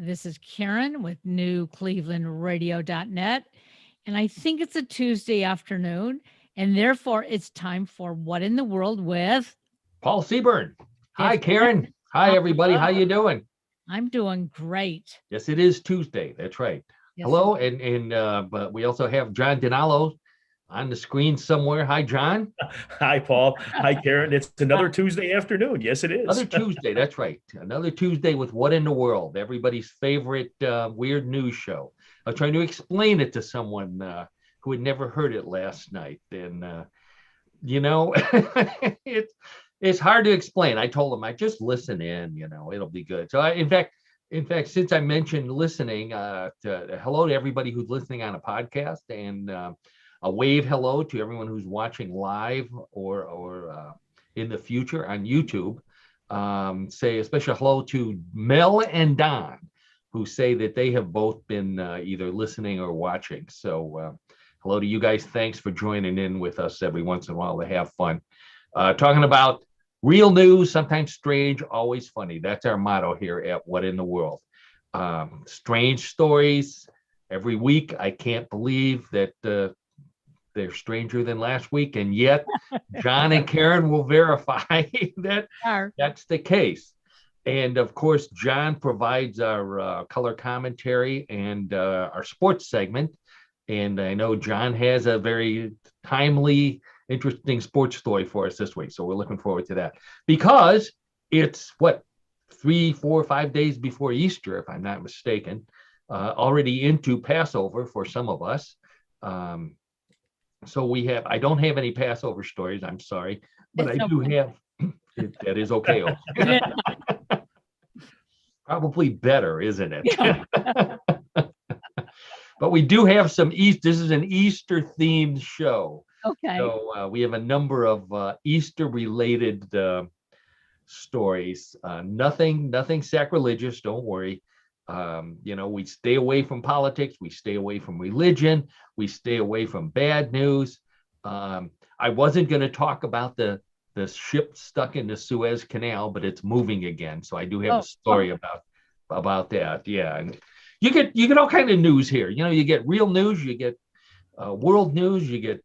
This is Karen with newclevelandradio.net. And I think it's a Tuesday afternoon. And therefore, it's time for What in the World with Paul Seaburn. Hi, Tiff. Karen. Hi, everybody. How you doing? I'm doing great. Yes, it is Tuesday. That's right. Yes, Hello, but we also have John DiNallo on the screen somewhere. Hi, John. Hi, Paul. Hi, Karen. It's another Tuesday afternoon. Yes, it is. Another Tuesday. That's right. Another Tuesday with What in the World, everybody's favorite weird news show. I was trying to explain it to someone who had never heard it last night, and it's hard to explain. I told them I just listen in. It'll be good. So, in fact, since I mentioned listening, hello to everybody who's listening on a podcast, and a wave hello to everyone who's watching live or in the future on YouTube. Say a special hello to Mel and Don, who say that they have both been either listening or watching. So hello to you guys. Thanks for joining in with us every once in a while to have fun. Talking about real news, sometimes strange, always funny. That's our motto here at What in the World. Strange stories every week. I can't believe that they're stranger than last week, and yet John and Karen will verify that that's the case. And of course, John provides our color commentary and our sports segment. And I know John has a very timely, interesting sports story for us this week. So we're looking forward to that, because it's 3, 4, 5 days before Easter, if I'm not mistaken, already into Passover for some of us. So I don't have any Passover stories, I'm sorry, but I do have, that is okay. Probably better, isn't it? Yeah. But we do have some this is an Easter themed show. Okay. So we have a number of Easter related stories. Nothing sacrilegious, don't worry. We stay away from politics, we stay away from religion, we stay away from bad news. I wasn't going to talk about the ship stuck in the Suez Canal, but it's moving again. So I do have a story about that. Yeah. And you get all kind of news here. You get real news, you get world news, you get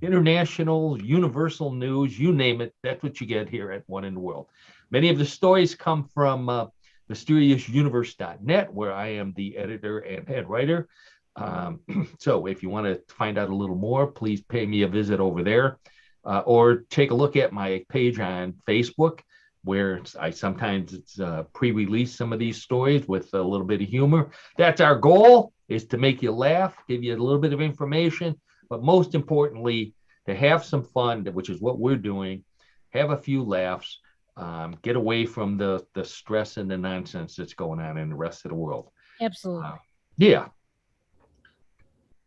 international, universal news, you name it. That's what you get here at One in the World. Many of the stories come from mysteriousşuniverse.net, where I am the editor and head writer. So if you want to find out a little more, please pay me a visit over there, or take a look at my page on Facebook, where I sometimes pre-release some of these stories with a little bit of humor. That's our goal, is to make you laugh, give you a little bit of information, but most importantly, to have some fun, which is what we're doing, have a few laughs, get away from the stress and the nonsense that's going on in the rest of the world. Absolutely. Yeah.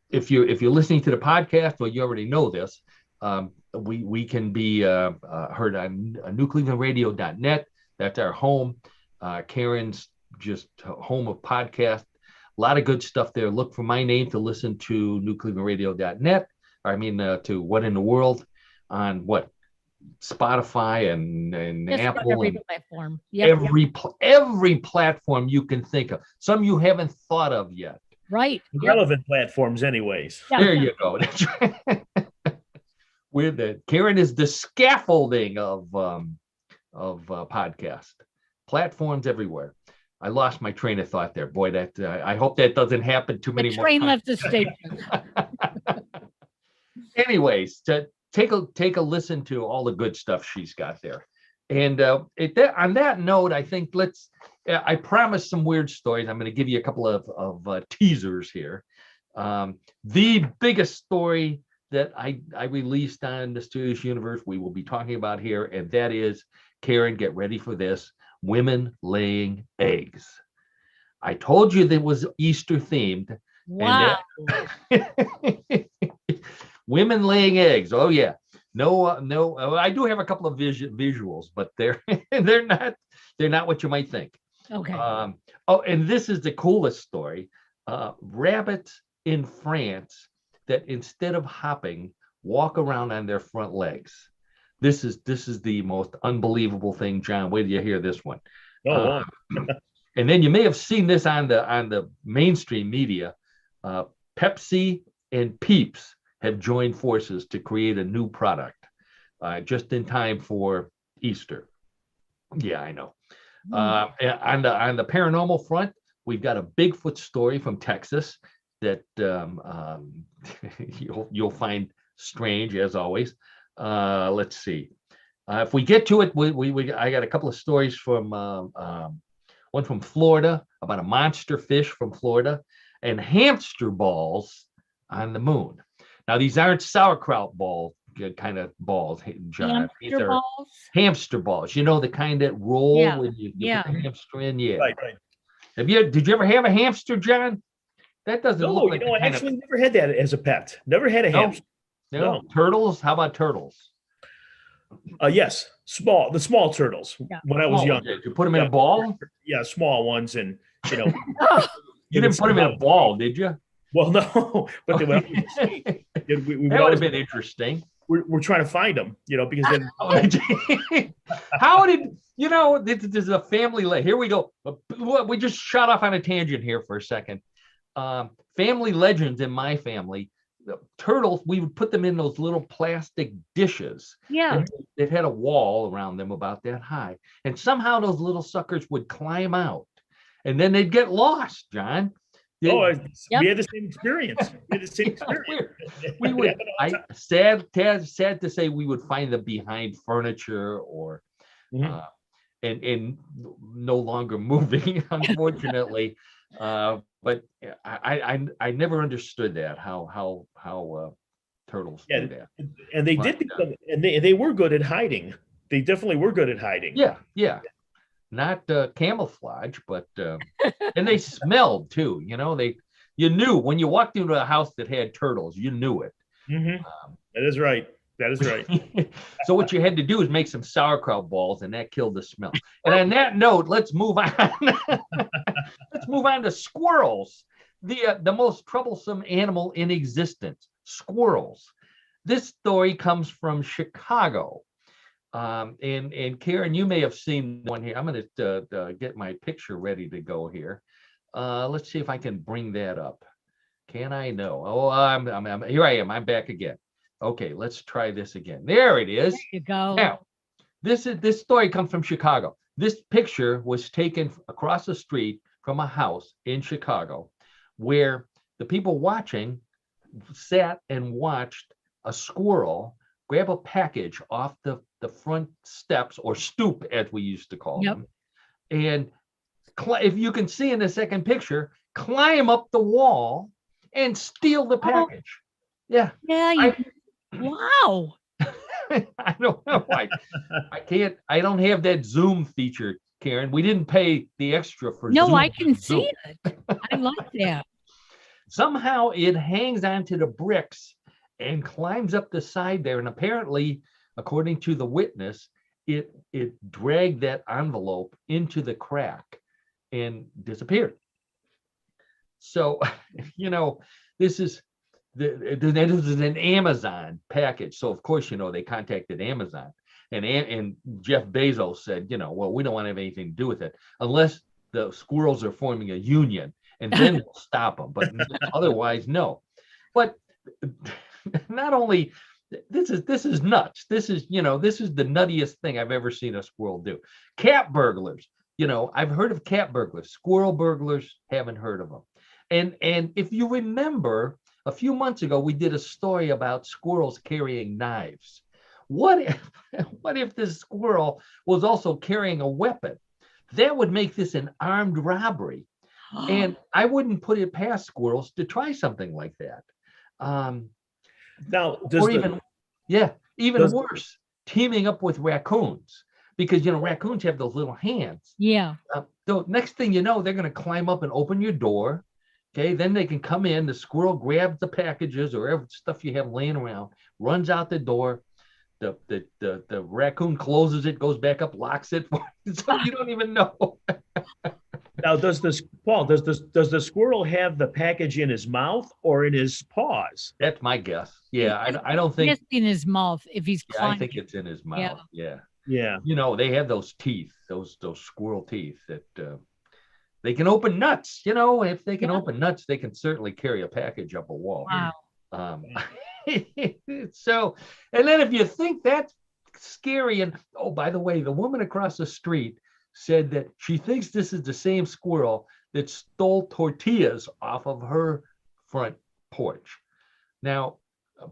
If you're listening to the podcast, well, you already know this. We can be heard on newclevelandradio.net. That's our home. Karen's just home of podcasts. A lot of good stuff there. Look for my name to listen to newclevelandradio.net. To What in the World on Spotify and Apple, every and platform. Yep. Every platform you can think of. Some you haven't thought of yet. Right. Relevant platforms, anyways. Yeah. There you go. That's right. Karen is the scaffolding of podcast platforms everywhere. I lost my train of thought there. Boy, I hope that doesn't happen too many more times. Train left the station. Anyways, to take a listen to all the good stuff she's got there. And on that note, I think I promised some weird stories. I'm going to give you a couple of teasers here. The biggest story that I released on Mysterious Universe we will be talking about here, and that is, Karen, get ready for this, women laying eggs. I told you that it was Easter themed. Wow. Women laying eggs. Oh yeah. No. I do have a couple of visuals, but they're not what you might think. Okay. And this is the coolest story. Rabbits in France that, instead of hopping, walk around on their front legs. This is the most unbelievable thing, John. Wait till you hear this one. And then you may have seen this on the mainstream media. Pepsi and Peeps have joined forces to create a new product just in time for Easter. Yeah, I know. On the paranormal front, we've got a Bigfoot story from Texas that you'll find strange as always. Let's see. If we get to it, I got a couple of stories from one from Florida about a monster fish from Florida and hamster balls on the moon. Now, these aren't sauerkraut ball kind of balls, John. These are balls? Hamster balls. You know, the kind that roll when you put the hamster in. Yeah. Right. Did you ever have a hamster, John? That doesn't look like I actually never had that as a pet. Never had a hamster. No. Turtles? How about turtles? Yes, the small turtles. Yeah. When I was young, did you put them in a ball? Yeah, small ones, and you didn't put them in a ball, did you? Well, no, but that would have been interesting. We're trying to find them, because then. How did this is a family? Here we go. We just shot off on a tangent here for a second. Family legends in my family. Turtles, we would put them in those little plastic dishes. Yeah. It had a wall around them about that high. And somehow those little suckers would climb out. And then they'd get lost, John. We had the same experience. We would. Sad to say, we would find them behind furniture or, and no longer moving, unfortunately. But I never understood that how turtles do that. And they did become, and they were good at hiding. They definitely were good at hiding. Yeah. Not camouflage, but and they smelled too. You knew when you walked into a house that had turtles, you knew it. That is right. So what you had to do is make some sauerkraut balls, and that killed the smell. And on that note, let's move on. Let's move on to squirrels, the most troublesome animal in existence. Squirrels. This story comes from Chicago. And Karen, you may have seen one here. I'm going to get my picture ready to go here. Let's see if I can bring that up. Can I? No. Oh, I'm here. I am. I'm back again. Okay, let's try this again. There it is. There you go. Now, this story comes from Chicago. This picture was taken across the street from a house in Chicago, where the people watching sat and watched a squirrel grab a package off the front steps, or stoop, as we used to call them, and if you can see in the second picture, climb up the wall and steal the package. Yeah. Wow. I don't know. I can't. I don't have that Zoom feature, Karen. We didn't pay the extra for. No, Zoom I can see it. I like that. Somehow it hangs onto the bricks and climbs up the side there, and apparently, according to the witness, it dragged that envelope into the crack and disappeared. So, this is an Amazon package. So of course, they contacted Amazon, and Jeff Bezos said, well, we don't want to have anything to do with it unless the squirrels are forming a union, and then we'll stop them. But otherwise, no. But not only this is nuts. This is the nuttiest thing I've ever seen a squirrel do. Cat burglars. I've heard of cat burglars. Squirrel burglars, haven't heard of them. And if you remember, a few months ago, we did a story about squirrels carrying knives. What if this squirrel was also carrying a weapon? That would make this an armed robbery. And I wouldn't put it past squirrels to try something like that. Now, even worse, teaming up with raccoons, because raccoons have those little hands. Yeah. So next thing you know, they're going to climb up and open your door. Okay, then they can come in. The squirrel grabs the packages or whatever stuff you have laying around, runs out the door. The raccoon closes it, goes back up, locks it, so you don't even know. Now, does the squirrel have the package in his mouth or in his paws? That's my guess. Yeah, I don't think it's in his mouth if he's climbing. I think it's in his mouth. Yeah. Yeah. They have those teeth, those squirrel teeth that They can open nuts. If they can Yeah. open nuts, they can certainly carry a package up a wall. Wow. Um, so, and then if you think that's scary, and oh, by the way, the woman across the street said that she thinks this is the same squirrel that stole tortillas off of her front porch. Now,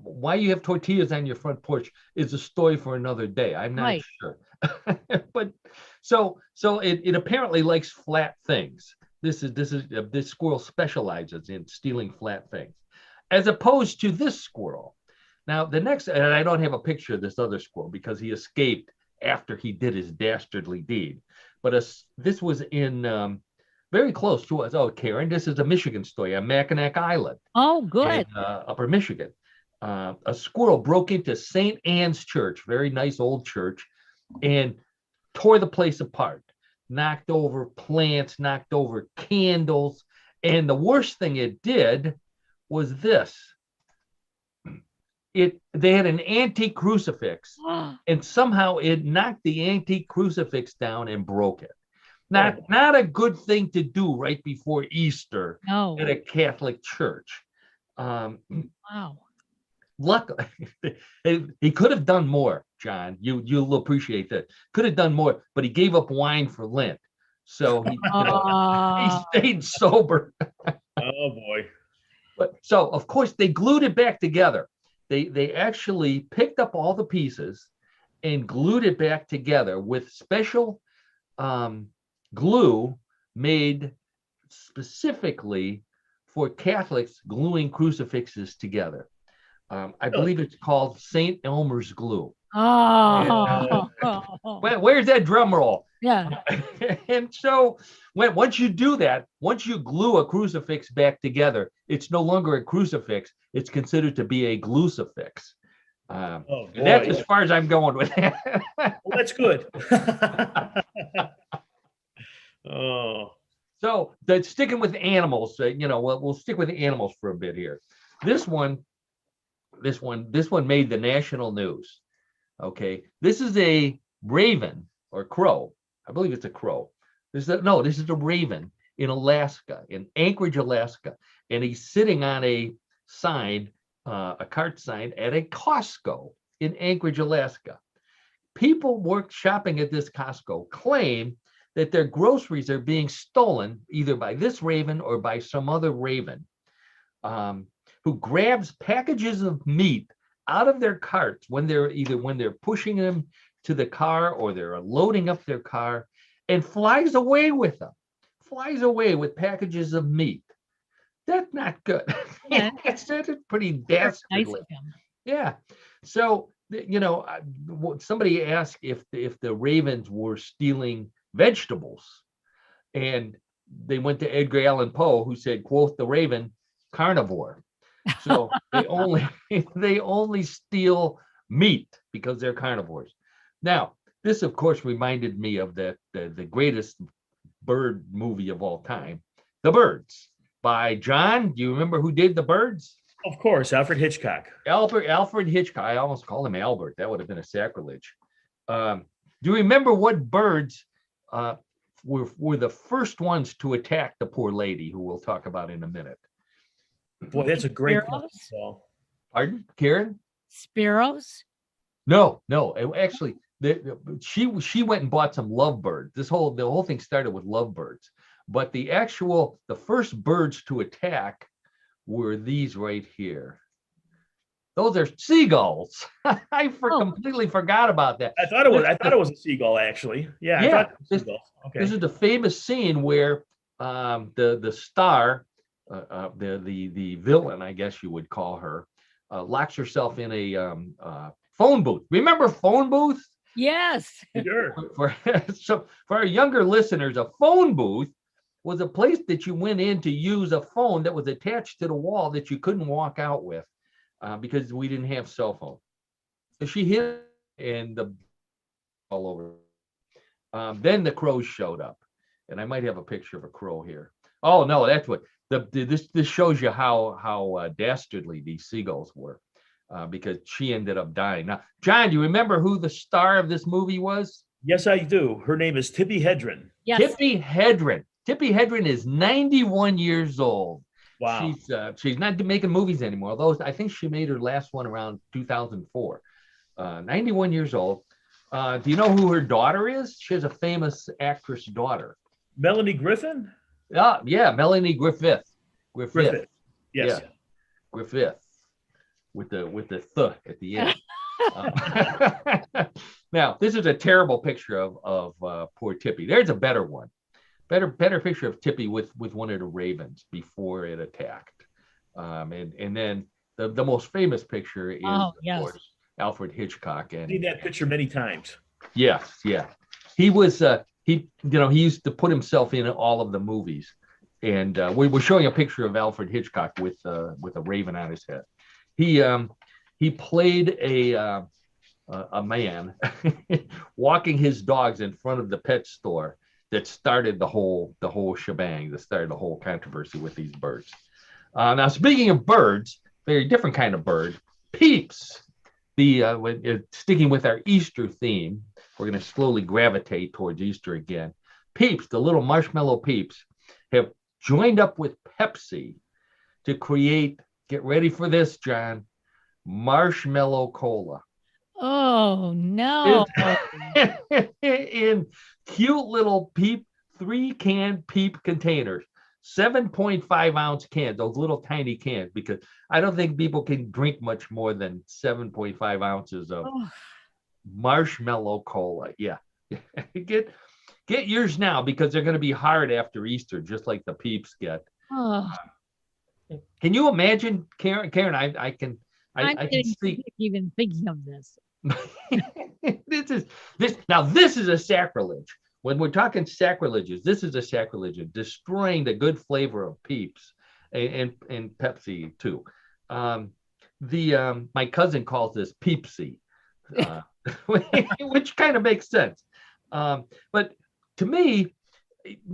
why you have tortillas on your front porch is a story for another day. I'm not Right. sure. But so it apparently likes flat things. This squirrel specializes in stealing flat things, as opposed to this squirrel. Now the next, and I don't have a picture of this other squirrel because he escaped after he did his dastardly deed. But this was in very close to us. Oh, Karen, this is a Michigan story, on Mackinac Island. Oh, In good. Upper Michigan. A squirrel broke into St. Anne's Church, very nice old church, and tore the place apart, knocked over plants, knocked over candles. And the worst thing it did was this. They had an antique crucifix, and somehow it knocked the antique crucifix down and broke it. Not a good thing to do right before Easter No. at a Catholic church. Wow. Luckily, he could have done more, John. You'll appreciate that. Could have done more, but he gave up wine for Lent, so he stayed sober. Oh boy! But so of course they glued it back together. They actually picked up all the pieces and glued it back together with special glue made specifically for Catholics gluing crucifixes together. I believe it's called St. Elmer's glue. Oh. Where's that drum roll? Yeah. And so once you do that, once you glue a crucifix back together, it's no longer a crucifix. It's considered to be a glucifix. And that's as far as I'm going with that. Well, that's good. Oh. So sticking with animals, we'll stick with the animals for a bit here. This one made the national news. Okay, this is a raven or crow. I believe it's a crow. This is a raven in Alaska, in Anchorage, Alaska, and he's sitting on a sign, a cart sign at a Costco in Anchorage, Alaska. People shopping at this Costco claim that their groceries are being stolen either by this raven or by some other raven, who grabs packages of meat out of their carts when they're pushing them to the car or they're loading up their car, and flies away with them. Flies away with packages of meat. That's not good. Yeah. That's pretty dastardly. Nice of him. Yeah. So somebody asked if the ravens were stealing vegetables, and they went to Edgar Allan Poe, who said, quote, the raven, carnivore. So they only steal meat because they're carnivores. Now, this of course reminded me of the greatest bird movie of all time, The Birds, by John. Do you remember who did The Birds? Of course, Alfred Hitchcock. Alfred Hitchcock. I almost called him Albert. That would have been a sacrilege. Do you remember what birds were the first ones to attack the poor lady, who we'll talk about in a minute? Boy, that's a great Sparrows? question, Paul. Pardon, Karen? Sparrows? No. Actually, she went and bought some lovebirds. The whole thing started with lovebirds, but the first birds to attack were these right here. Those are seagulls. I completely forgot about that. I thought it was a seagull, actually. Yeah. I thought it was seagulls. Okay. This is the famous scene where the star, the villain, I guess you would call her, locks herself in a phone booth. Remember phone booth? Yes. Sure. So for our younger listeners, a phone booth was a place that you went in to use a phone that was attached to the wall that you couldn't walk out with, because we didn't have cell phone. So she hit and all over. Then the crows showed up, and I might have a picture of a crow here. Oh no, that's what this shows you how dastardly these seagulls were, because she ended up dying. Now, John, do you remember who the star of this movie was? Yes, I do. Her name is Tippi Hedren. Yes. Tippi Hedren. Tippi Hedren is 91 years old. Wow. She's not making movies anymore, although I think she made her last one around 2004. 91 years old. Do you know who her daughter is? She has a famous actress daughter. Melanie Griffin? Yeah, Melanie Griffith. Griffith. Yes. Yeah. Griffith. With the th at the end. Now, this is a terrible picture of poor Tippi. There's a better one. Better picture of Tippi with one of the ravens before it attacked. And then the most famous picture is, of course, Alfred Hitchcock. And I've seen that picture many times. Yes, yeah. He was he used to put himself in all of the movies. And we were showing a picture of Alfred Hitchcock with a raven on his head. He played a man walking his dogs in front of the pet store that started the whole shebang, that started the whole controversy with these birds. Now, speaking of birds, very different kind of bird, Peeps. Sticking with our Easter theme, we're going to slowly gravitate towards Easter again. Peeps, the little marshmallow Peeps, have joined up with Pepsi to create, get ready for this, John, marshmallow cola. Oh, no. In cute little Peep, 3-can Peep containers, 7.5 ounce cans, those little tiny cans, because I don't think people can drink much more than 7.5 ounces of marshmallow cola. Yeah. Get yours now, because they're going to be hard after Easter, just like the Peeps get. Oh. Can you imagine, Karen? I can see even thinking of this. This is a sacrilege. When we're talking sacrileges, this is a sacrilege of destroying the good flavor of Peeps and Pepsi too. My cousin calls this Peepsy, which kind of makes sense. But to me,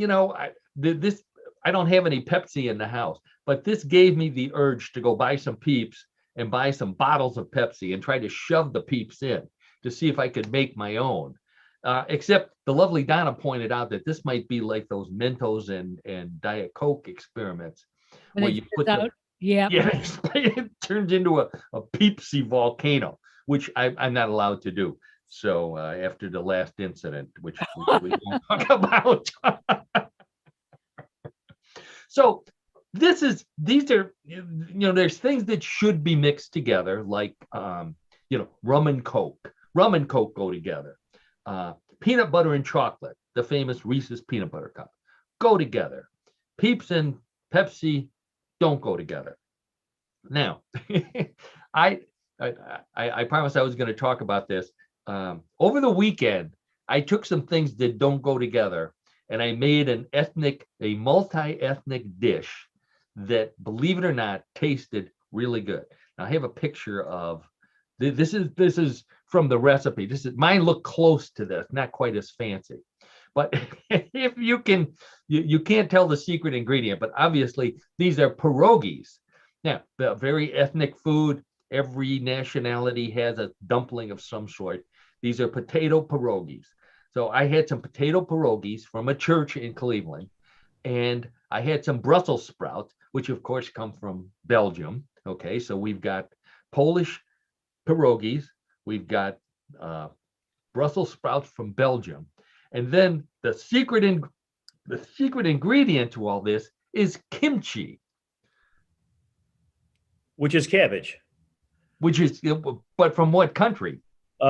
I don't have any Pepsi in the house, but this gave me the urge to go buy some Peeps and buy some bottles of Pepsi and try to shove the Peeps in to see if I could make my own. Except the lovely Donna pointed out that this might be like those Mentos and Diet Coke experiments, where you put it turns into a Peepsy volcano, which I'm not allowed to do. So after the last incident, which we won't talk about. So these are there's things that should be mixed together, like rum and Coke. Rum and Coke go together. Peanut butter and chocolate, the famous Reese's peanut butter cup, go together. Peeps and Pepsi don't go together. Now, I promised I was going to talk about this. Over the weekend, I took some things that don't go together, and I made a multi-ethnic dish that, believe it or not, tasted really good. Now, I have a picture of this is from the recipe. Mine look close to this, not quite as fancy. But if you can't tell the secret ingredient, but obviously these are pierogies. Now, the very ethnic food. Every nationality has a dumpling of some sort. These are potato pierogies. So I had some potato pierogies from a church in Cleveland, and I had some Brussels sprouts, which of course come from Belgium. Okay, so we've got Polish pierogies, we've got Brussels sprouts from Belgium, and then the secret ingredient to all this is kimchi, which is cabbage. But from what country?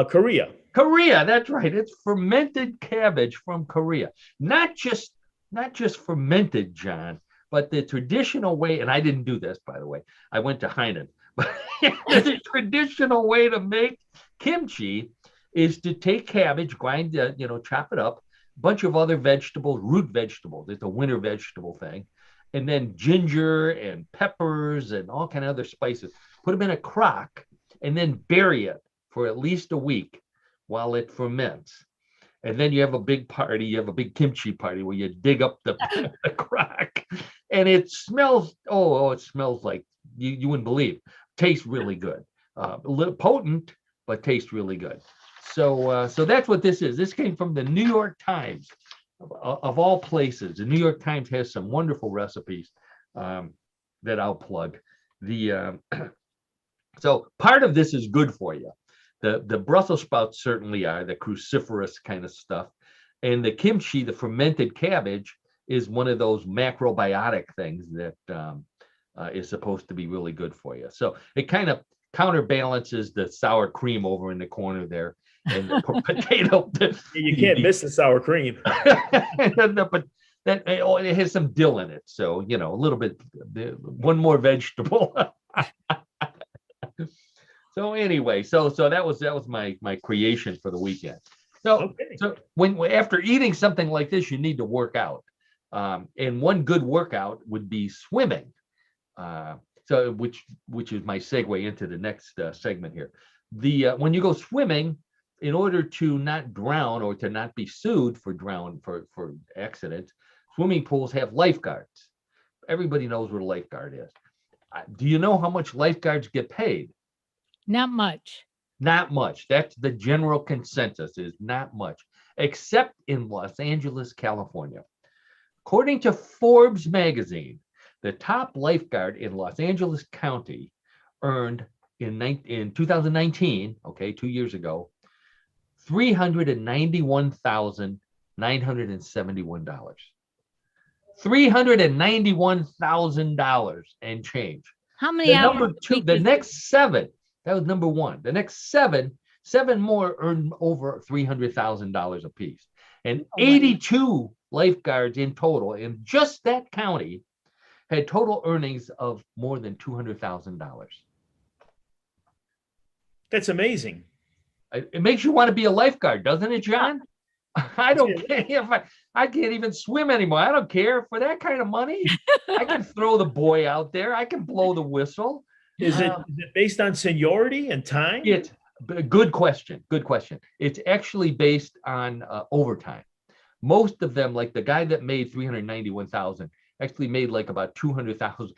Korea. Korea, that's right. It's fermented cabbage from Korea. Not just fermented, John, but the traditional way, and I didn't do this, by the way. I went to Hainan. But the traditional way to make kimchi is to take cabbage, grind, chop it up, a bunch of other vegetables, root vegetables. It's a winter vegetable thing. And then ginger and peppers and all kind of other spices. Put them in a crock and then bury it for at least a week while it ferments. And then you have a big party. You have a big kimchi party where you dig up the crock, and it smells. It smells like you wouldn't believe. Tastes really good. A little potent, but tastes really good. So that's what this is. This came from the New York Times. of all places, the New York Times has some wonderful recipes that I'll plug. The so part of this is good for you. The Brussels sprouts certainly are, the cruciferous kind of stuff, and the kimchi, the fermented cabbage, is one of those macrobiotic things that is supposed to be really good for you. So it kind of counterbalances the sour cream over in the corner there, and the potato. You can't miss the sour cream. But that it has some dill in it, so a little bit, one more vegetable. So anyway, so that was my creation for the weekend. So when after eating something like this, you need to work out, and one good workout would be swimming. So which is my segue into the next segment here. When you go swimming, in order to not drown or to not be sued for accidents, swimming pools have lifeguards. Everybody knows what a lifeguard is. Do you know how much lifeguards get paid? Not much. Not much. That's the general consensus, is not much, except in Los Angeles, California. According to Forbes magazine, the top lifeguard in Los Angeles County earned in 2019, 2 years ago, $391,971. $391,000 and change. How many hours? Number two, the next seven, that was number one. The next seven more earned over $300,000 apiece. And 82 lifeguards in total in just that county had total earnings of more than $200,000. That's amazing. It makes you want to be a lifeguard, doesn't it, John? I don't care if I can't even swim anymore. I don't care for that kind of money. I can throw the buoy out there. I can blow the whistle. Is it based on seniority and time? It's good question. Good question. It's actually based on overtime. Most of them, like the guy that made 391,000, actually made like about 200,000,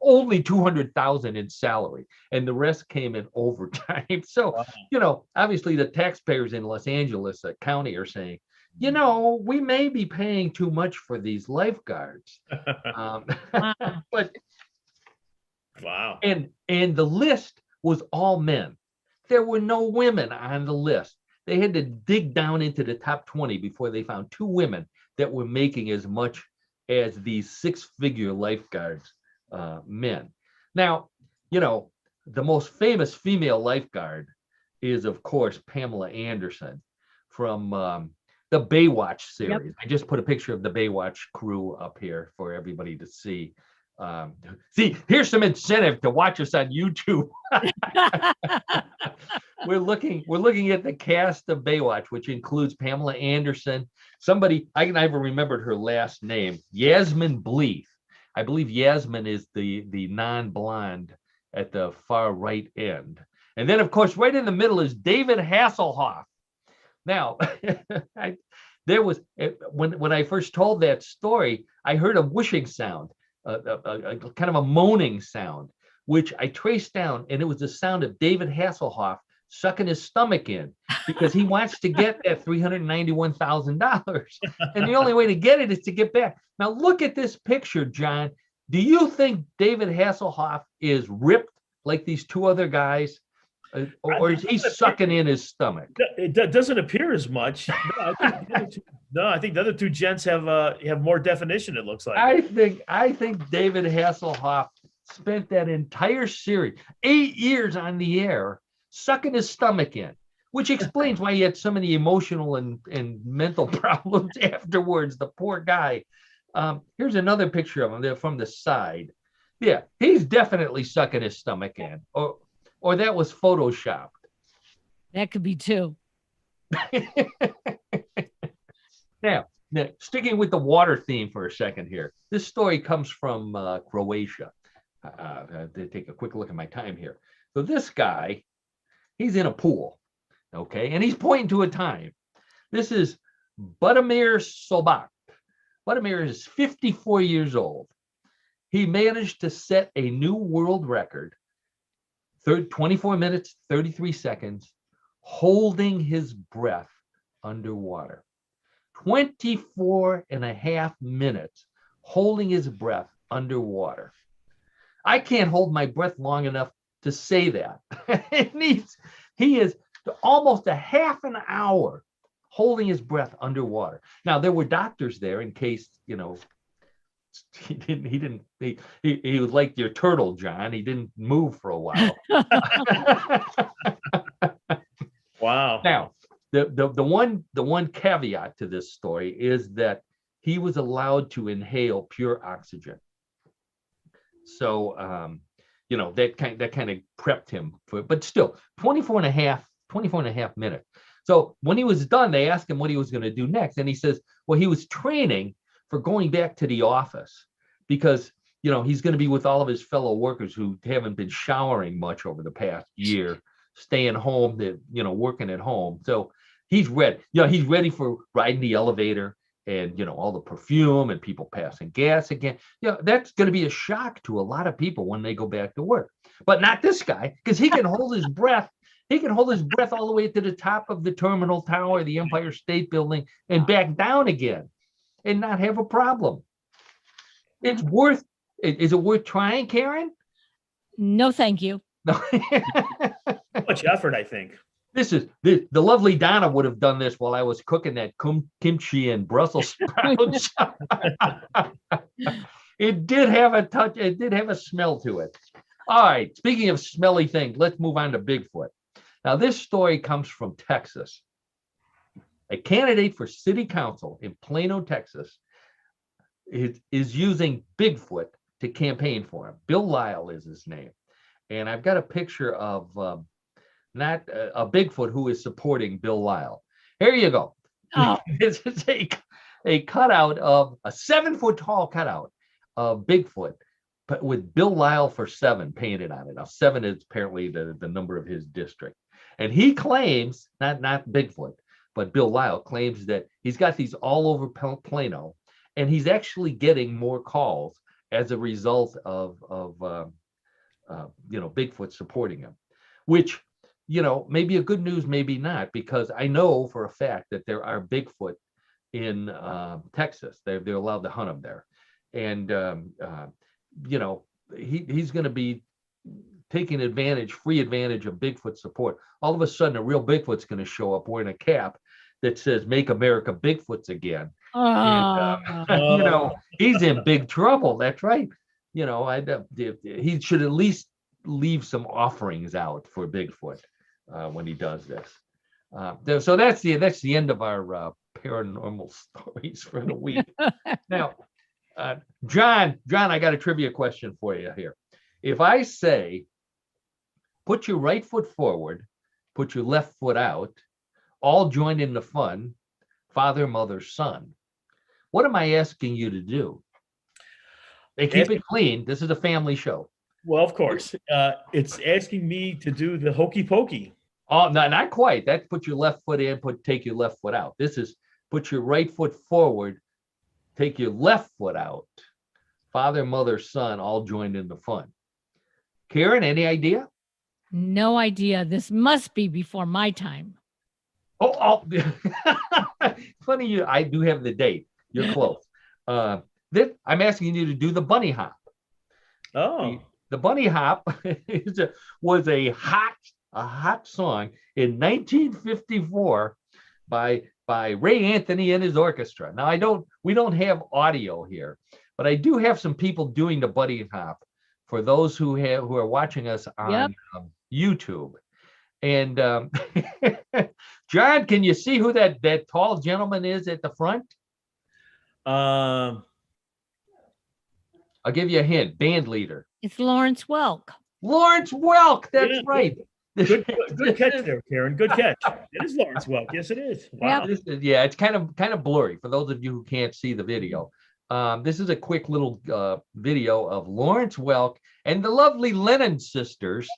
only 200,000 in salary, and the rest came in overtime. So, obviously the taxpayers in Los Angeles County are saying, we may be paying too much for these lifeguards. But wow. And the list was all men. There were no women on the list. They had to dig down into the top 20 before they found two women that were making as much as these six-figure lifeguards men. Now, the most famous female lifeguard is, of course, Pamela Anderson from the Baywatch series. Yep. I just put a picture of the Baywatch crew up here for everybody to see. Here's some incentive to watch us on YouTube. We're looking at the cast of Baywatch, which includes Pamela Anderson. Somebody I never remembered her last name, Yasmin Bleeth. I believe Yasmin is the non-blonde at the far right end, and then of course right in the middle is David Hasselhoff. Now, when I first told that story, I heard a whooshing sound. A kind of a moaning sound, which I traced down, and it was the sound of David Hasselhoff sucking his stomach in because he wants to get that $391,000. And the only way to get it is to get back. Now, look at this picture, John. Do you think David Hasselhoff is ripped like these two other guys? Or is he sucking in his stomach? It doesn't appear as much. No, I think the other two gents have more definition, it looks like. I think David Hasselhoff spent that entire series, 8 years on the air, sucking his stomach in, which explains why he had so many emotional and mental problems afterwards. The poor guy. Here's another picture of him there from the side. Yeah, he's definitely sucking his stomach in. Or that was photoshopped. That could be too. Now, sticking with the water theme for a second here. This story comes from Croatia. Take a quick look at my time here. So this guy, he's in a pool, and he's pointing to a time. This is Budimir Sobak. Budimir is 54 years old. He managed to set a new world record, 24 minutes, 33 seconds, holding his breath underwater. 24 and a half minutes holding his breath underwater. I can't hold my breath long enough to say that. He is almost a half an hour holding his breath underwater. Now, there were doctors there in case, he was like your turtle, John. He didn't move for a while. Wow. Now, the one caveat to this story is that he was allowed to inhale pure oxygen. So, that kind of prepped him for, but still 24 and a half minutes. So when he was done, they asked him what he was going to do next. And he says, well, he was training for going back to the office because, he's going to be with all of his fellow workers who haven't been showering much over the past year, staying home, working at home. So he's ready. He's ready for riding the elevator and, all the perfume and people passing gas again. That's going to be a shock to a lot of people when they go back to work. But not this guy, because he can hold his breath. He can hold his breath all the way to the top of the Terminal Tower, the Empire State Building, and back down again and not have a problem. Is it worth trying, Karen? No, thank you. No. Much effort, I think. The lovely Donna would have done this while I was cooking that kimchi and Brussels sprouts. It did have a touch. It did have a smell to it. All right. Speaking of smelly things, let's move on to Bigfoot. Now, this story comes from Texas. A candidate for city council in Plano, Texas, is using Bigfoot to campaign for him. Bill Lyle is his name. And I've got a picture of not a Bigfoot who is supporting Bill Lyle. Here you go. Oh. This is a cutout of a 7-foot tall cutout of Bigfoot, but with Bill Lyle for 7 painted on it. Now, 7 is apparently the number of his district. And he claims, not Bigfoot, but Bill Lyle claims that he's got these all over Plano, and he's actually getting more calls as a result of Bigfoot supporting him, which, maybe a good news, maybe not, because I know for a fact that there are Bigfoot in Texas. They're allowed to hunt them there. And, he's going to be taking free advantage of Bigfoot support. All of a sudden, a real Bigfoot's going to show up wearing a cap that says "Make America Bigfoots Again." And, he's in big trouble. That's right. He should at least leave some offerings out for Bigfoot when he does this. So that's the end of our paranormal stories for the week. Now, John, I got a trivia question for you here. If I say, put your right foot forward, put your left foot out, all join in the fun, father, mother, son, what am I asking you to do? They keep it clean. This is a family show. Well, of course. It's asking me to do the hokey pokey. Oh, no, not quite. That's put your left foot in, take your left foot out. This is put your right foot forward, take your left foot out. Father, mother, son, all joined in the fun. Karen, any idea? No idea. This must be before my time. Oh, funny, I do have the date. You're close. I'm asking you to do the bunny hop. Oh. The bunny hop was a hot song in 1954 by Ray Anthony and his orchestra. Now we don't have audio here, but I do have some people doing the bunny hop for those who are watching us on YouTube. And John, can you see who that tall gentleman is at the front? Um, I'll give you a hint. Band leader. It's Lawrence Welk. Lawrence Welk. That's right. Good catch there, Karen. Good catch. It is Lawrence Welk. Yes, it is. Wow. It's kind of blurry for those of you who can't see the video. This is a quick little video of Lawrence Welk and the lovely Lennon sisters,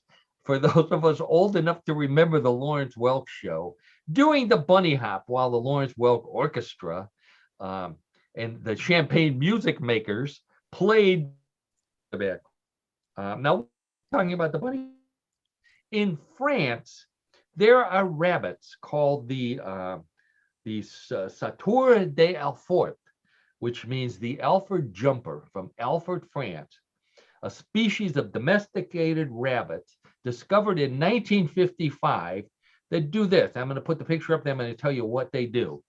for those of us old enough to remember the Lawrence Welk show, doing the bunny hop while the Lawrence Welk Orchestra and the Champagne Music Makers played the back. Now, talking about the bunny. In France, there are rabbits called the Sator de Alfort, which means the Alfred Jumper from Alfred, France, a species of domesticated rabbits discovered in 1955 that do this. I'm going to put the picture up there. I'm going to tell you what they do.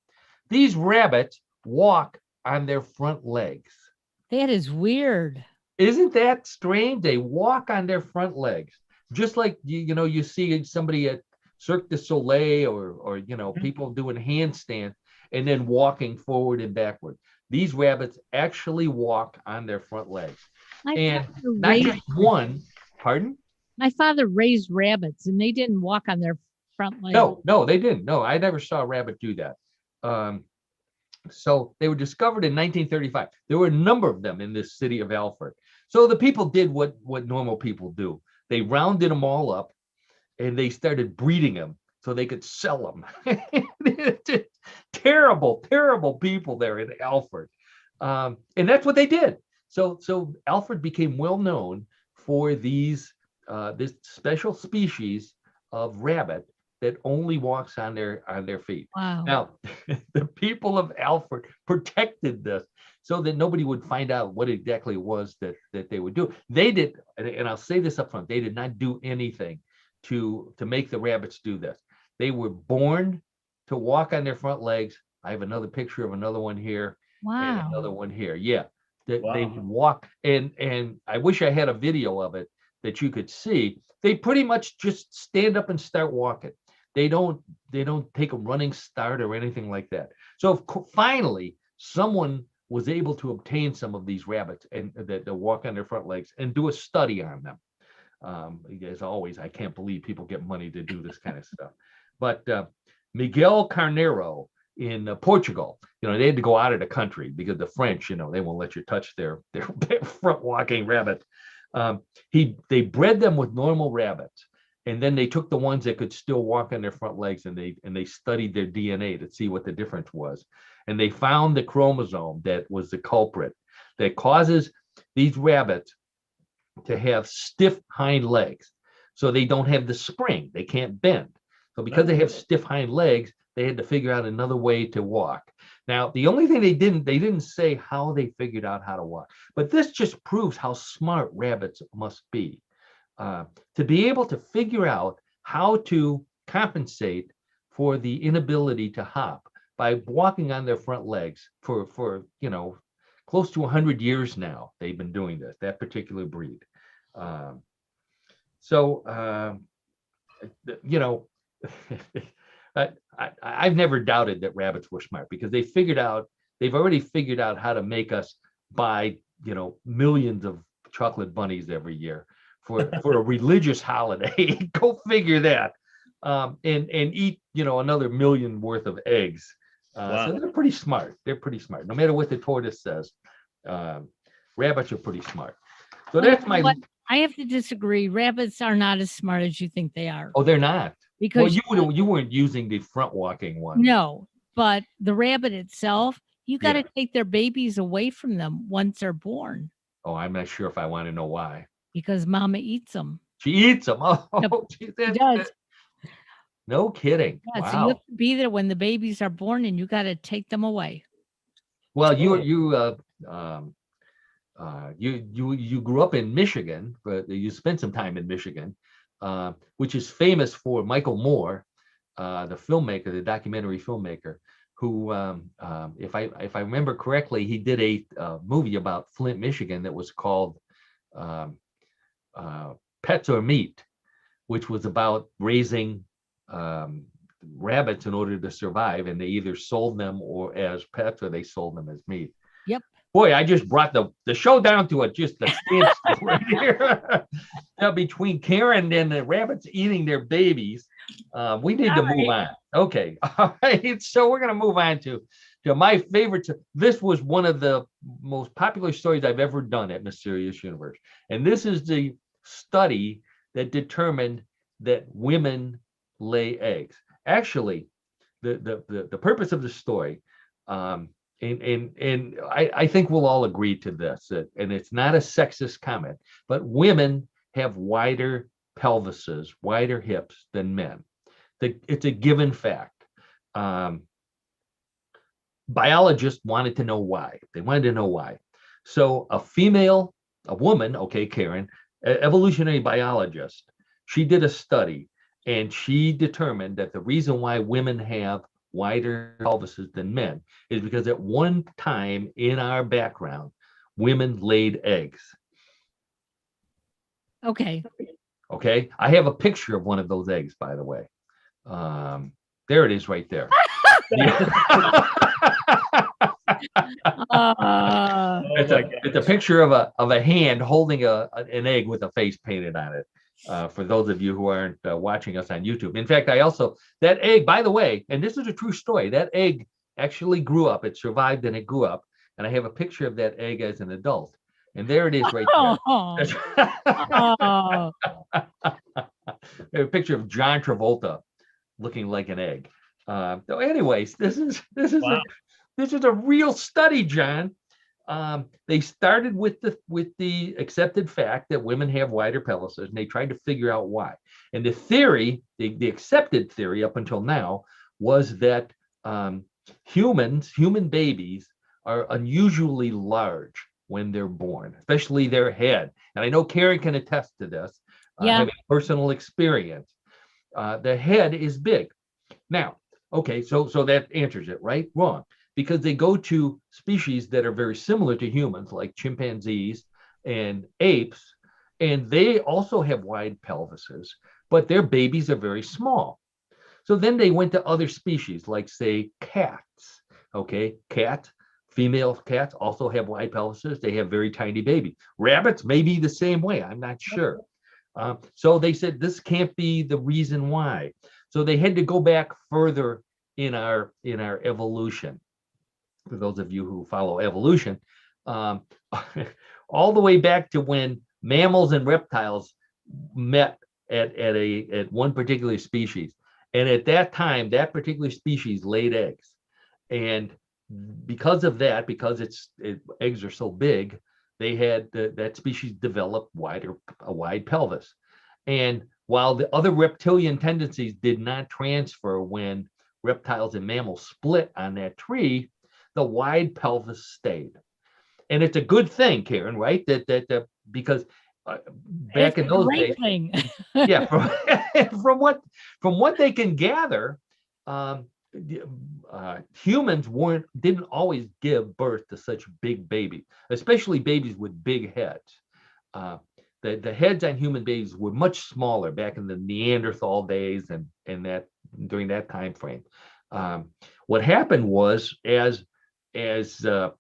These rabbits walk on their front legs. That is weird. Isn't that strange? They walk on their front legs, just like you see somebody at Cirque du Soleil or people doing handstands and then walking forward and backward. These rabbits actually walk on their front legs. And not just one, pardon? My father raised rabbits and they didn't walk on their front legs. No, they didn't. No, I never saw a rabbit do that. So they were discovered in 1935. There were a number of them in this city of Alfred. So the people did what normal people do. They rounded them all up and they started breeding them so they could sell them. Terrible, terrible people there in Alfred. And that's what they did. So Alfred became well known for this special species of rabbit that only walks on their feet. Wow. Now, the people of Alfred protected this so that nobody would find out what exactly it was that they would do. They did, and I'll say this up front, they did not do anything to make the rabbits do this. They were born to walk on their front legs. I have another picture of another one here. Wow. And another one here. Yeah. They Wow. walk, and I wish I had a video of it that you could see. They pretty much just stand up and start walking. They don't take a running start or anything like that. So finally, someone was able to obtain some of these rabbits and that walk on their front legs and do a study on them. As always, I can't believe people get money to do this kind of stuff. But Miguel Carneiro in Portugal, they had to go out of the country because the French, they won't let you touch their front walking rabbits. They bred them with normal rabbits, and then they took the ones that could still walk on their front legs and they studied their DNA to see what the difference was. And they found the chromosome that was the culprit that causes these rabbits to have stiff hind legs. So they don't have the spring, they can't bend. So because they have stiff hind legs, they had to figure out another way to walk. Now, the only thing they didn't say how they figured out how to walk, but this just proves how smart rabbits must be. To be able to figure out how to compensate for the inability to hop by walking on their front legs for close to 100 years now. They've been doing this, that particular breed. I've never doubted that rabbits were smart because they've already figured out how to make us buy, millions of chocolate bunnies every year for a religious holiday. Go figure that. And eat, another million worth of eggs. Wow. So they're pretty smart. They're pretty smart. No matter what the tortoise says, rabbits are pretty smart. So that's my. I have to disagree. Rabbits are not as smart as you think they are. Oh, they're not. Because you weren't using the front walking one. No, but the rabbit itself, you got to take their babies away from them once they're born. Oh, I'm not sure if I want to know why. Because mama eats them. She eats them. Oh, Yep, she does. No kidding. Yeah, wow. So you have to be there when the babies are born, and you got to take them away. Well, you grew up in Michigan, but you spent some time in Michigan, which is famous for Michael Moore, the filmmaker, the documentary filmmaker, who, if I remember correctly, he did a movie about Flint, Michigan that was called Pets or Meat, which was about raising rabbits in order to survive, and they either sold them or as pets or they sold them as meat. Yep. Boy, I just brought the show down to just a standstill right here. Now, between Karen and the rabbits eating their babies, we need to move on. Okay. All right. So we're going to move on to my favorite. This was one of the most popular stories I've ever done at Mysterious Universe. And this is the study that determined that women lay eggs. Actually, the purpose of the story, and I think we'll all agree to this, and it's not a sexist comment, but women have wider pelvises, wider hips than men. It's a given fact. biologists wanted to know why. They wanted to know why. So a woman, okay, Karen, evolutionary biologist, she did a study and she determined that the reason why women have wider pelvises than men is because at one time in our background, women laid eggs. Okay. Okay. I have a picture of one of those eggs, by the way. There it is right there. It's a picture of a hand holding an egg with a face painted on it. For those of you who aren't watching us on YouTube. In fact, that egg, by the way, and this is a true story, that egg actually grew up. It survived and it grew up. And I have a picture of that egg as an adult. And there it is right there. Oh. A picture of John Travolta looking like an egg. So anyways, this is Wow. a real study, John. They started with the accepted fact that women have wider pelvises, and they tried to figure out why. And the theory, the accepted theory up until now, was that human babies are unusually large when they're born, especially their head. And I know Karen can attest to this, having personal experience. The head is big. Now, okay, so that answers it, right? Wrong. Because they go to species that are very similar to humans, like chimpanzees and apes, and they also have wide pelvises, but their babies are very small. So then they went to other species, like, say, cats. Okay, female cats also have wide pelvises. They have very tiny babies. Rabbits may be the same way. I'm not sure. So they said this can't be the reason why. So they had to go back further in our evolution. For those of you who follow evolution, all the way back to when mammals and reptiles met at one particular species. And at that time, that particular species laid eggs. And because of that, because eggs are so big, they had that species develop a wide pelvis. And while the other reptilian tendencies did not transfer when reptiles and mammals split on that tree, the wide pelvis stayed. And it's a good thing, Karen, right? That because back in those days, yeah, from what they can gather, humans didn't always give birth to such big babies, especially babies with big heads. The heads on human babies were much smaller back in the Neanderthal days and that during that time frame. What happened was as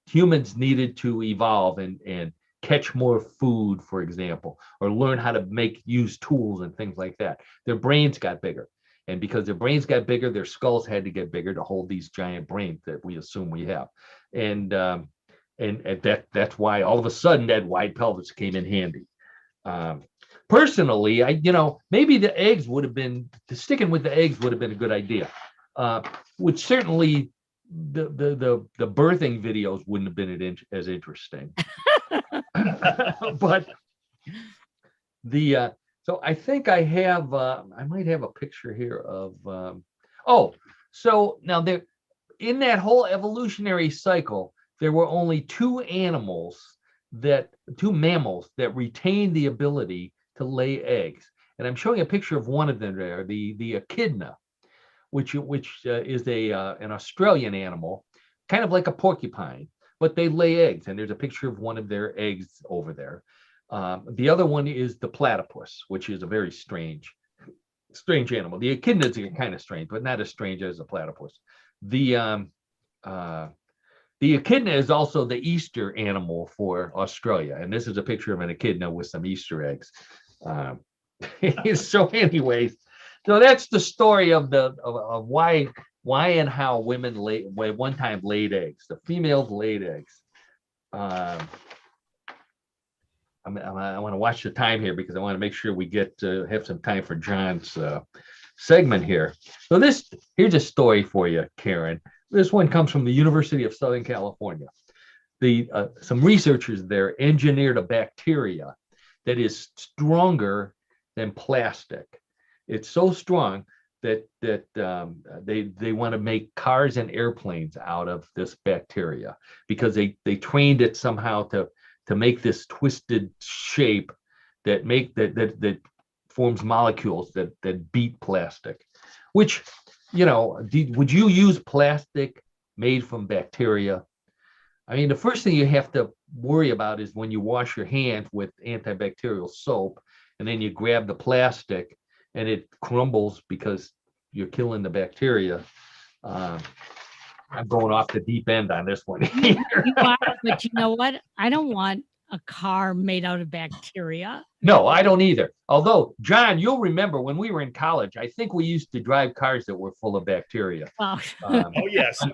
humans needed to evolve and catch more food, for example, or learn how to use tools and things like that, their brains got bigger. And because their brains got bigger, their skulls had to get bigger to hold these giant brains that we assume we have. And that's why all of a sudden that wide pelvis came in handy. Personally, maybe the eggs would have been, sticking with the eggs would have been a good idea. Which certainly the birthing videos wouldn't have been as interesting. But so I think I might have a picture here of so now there, in that whole evolutionary cycle, there were only two mammals that retained the ability to lay eggs. And I'm showing a picture of one of them there, the echidna, which is an Australian animal, kind of like a porcupine, but they lay eggs. And there's a picture of one of their eggs over there. The other one is the platypus, which is a very strange animal. The echidnas are kind of strange, but not as strange as a platypus. The echidna is also the Easter animal for Australia. And this is a picture of an echidna with some Easter eggs. So anyways, so that's the story of why and how women one time laid eggs. The females laid eggs. I want to watch the time here because I want to make sure we get to have some time for John's segment here. So here's a story for you, Karen. This one comes from the University of Southern California. Some researchers there engineered a bacteria that is stronger than plastic. It's so strong they want to make cars and airplanes out of this bacteria because they trained it somehow to make this twisted shape that forms molecules that beat plastic. Which, would you use plastic made from bacteria? I mean, the first thing you have to worry about is when you wash your hands with antibacterial soap, and then you grab the plastic and it crumbles because you're killing the bacteria. I'm going off the deep end on this one. You are, but you know what? I don't want a car made out of bacteria. No, I don't either. Although, John, you'll remember when we were in college, I think we used to drive cars that were full of bacteria. Well, Oh, yes. Oh,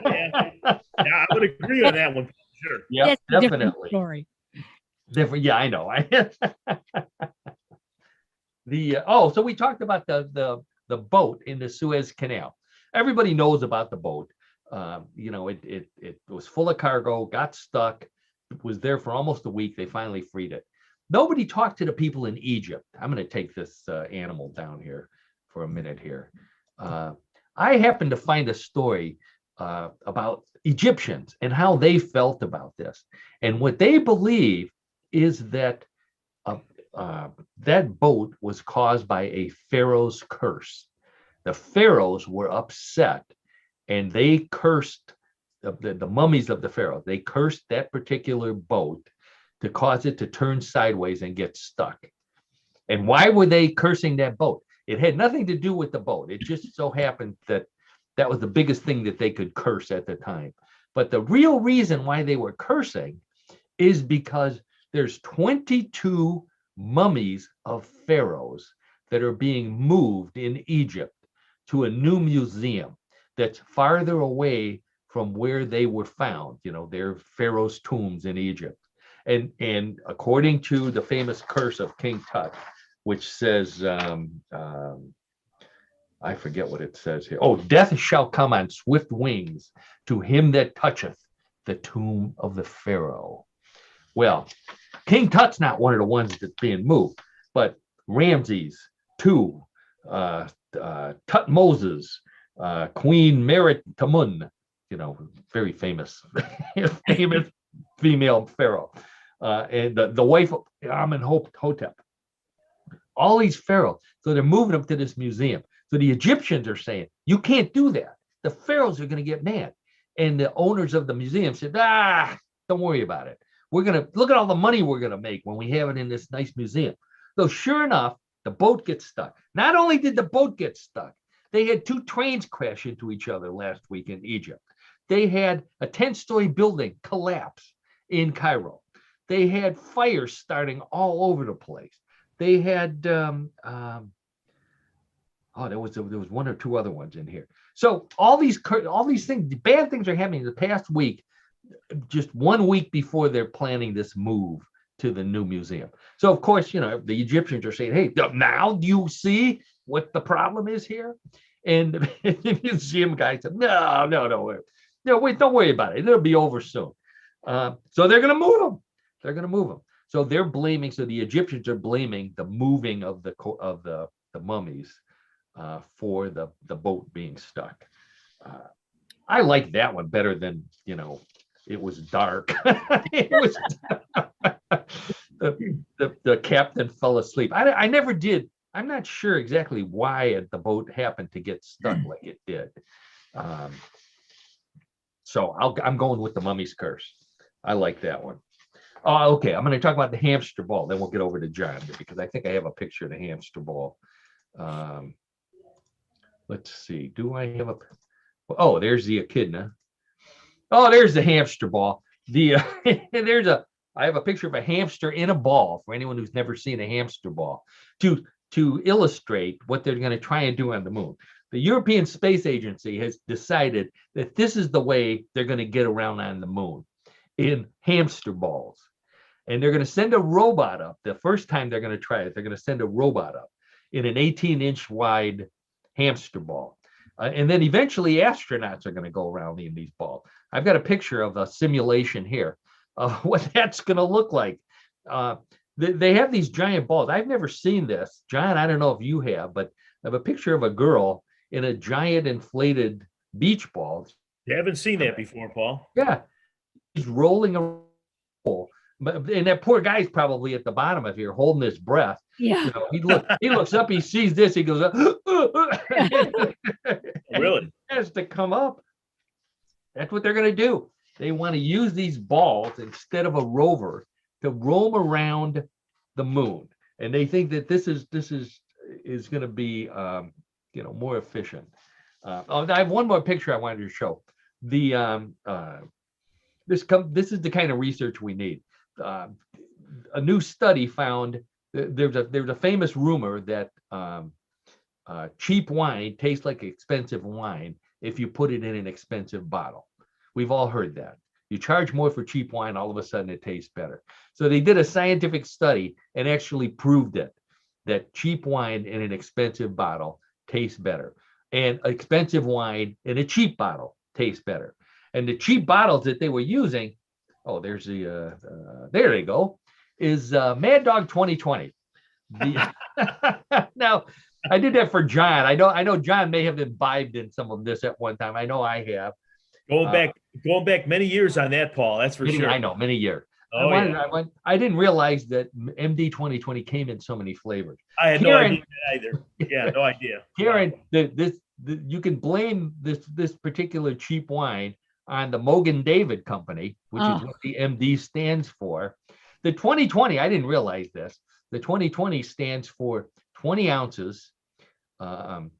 yeah. Yeah, I would agree on that one for sure. Yeah, that's a different definitely. story. Different. Yeah, I know. So we talked about the boat in the Suez Canal. Everybody knows about the boat. It was full of cargo, got stuck. It was there for almost a week. They finally freed it. Nobody talked to the people in Egypt. I'm going to take this animal down here for a minute here. I happened to find a story about Egyptians and how they felt about this. And what they believe is that that boat was caused by a pharaoh's curse. The pharaohs were upset and they cursed the mummies of the pharaoh. They cursed that particular boat to cause it to turn sideways and get stuck. And why were they cursing that boat? It had nothing to do with the boat. It just so happened that was the biggest thing that they could curse at the time. But the real reason why they were cursing is because there's 22 mummies of pharaohs that are being moved in Egypt to a new museum that's farther away from where they were found. They're pharaoh's tombs in Egypt. And according to the famous curse of King Tut, which says, I forget what it says here. Oh, death shall come on swift wings to him that toucheth the tomb of the pharaoh. Well, King Tut's not one of the ones that's being moved, but Ramses II, Tutmosis, Queen Merit-Tamun, very famous, famous female pharaoh, and the wife of Amenhotep. All these pharaohs. So they're moving them to this museum. So the Egyptians are saying, you can't do that. The pharaohs are going to get mad. And the owners of the museum said, don't worry about it. We're going to look at all the money we're going to make when we have it in this nice museum. So sure enough, the boat gets stuck. Not only did the boat get stuck, they had 2 trains crash into each other last week in Egypt. They had a 10-story building collapse in Cairo. They had fires starting all over the place. They had, there was 1 or 2 other ones in here. So all these things, bad things are happening the past week, just 1 week before they're planning this move to the new museum. So of course, the Egyptians are saying, hey, now do you see what the problem is here? And the museum guy said, no, wait, don't worry about it. It'll be over soon. So they're going to move them. So the Egyptians are blaming the moving of the mummies for the boat being stuck. I like that one better than, it was dark. It was the captain fell asleep. I never did. I'm not sure exactly why the boat happened to get stuck like it did. So I'm going with the mummy's curse. I like that one. Oh, okay. I'm going to talk about the hamster ball. Then we'll get over to John here because I think I have a picture of the hamster ball. Let's see. Do I have a? Oh, there's the echidna. Oh, there's the hamster ball. I have a picture of a hamster in a ball for anyone who's never seen a hamster ball to illustrate what they're going to try and do on the moon. The European Space Agency has decided that this is the way they're going to get around on the moon, in hamster balls. And they're going to send a robot up. The first time they're going to try it, they're going to send a robot up in an 18-inch wide hamster ball. And then eventually astronauts are going to go around in these balls. I've got a picture of a simulation here of what that's going to look like. They have these giant balls. I've never seen this. John, I don't know if you have, but I have a picture of a girl in a giant inflated beach ball. You haven't seen that before, Paul. Yeah, he's rolling around. But and that poor guy's probably at the bottom of here holding his breath. Yeah. You know, he looks up, he sees this, he goes, Really? He has to come up. That's what they're going to do. They want to use these balls instead of a rover to roam around the moon, and they think that this is going to be more efficient. I have one more picture I wanted to show. This is the kind of research we need. A new study found there's a famous rumor that cheap wine tastes like expensive wine if you put it in an expensive bottle. We've all heard that. You charge more for cheap wine, all of a sudden it tastes better. So they did a scientific study and actually proved it, that cheap wine in an expensive bottle tastes better, and expensive wine in a cheap bottle tastes better. And the cheap bottles that they were using, there's the there they go, is Mad Dog 2020. Now, I did that for John. I know John may have imbibed in some of this at one time. I know I have. Going back many years on that, Paul. That's for sure. I know, many years. Oh, I didn't realize that MD 2020 came in so many flavors. I had no idea either. Yeah, no idea. Karen, you can blame this particular cheap wine on the Mogan David Company, which is what the MD stands for. The 2020, I didn't realize this. The 2020 stands for 20 ounces and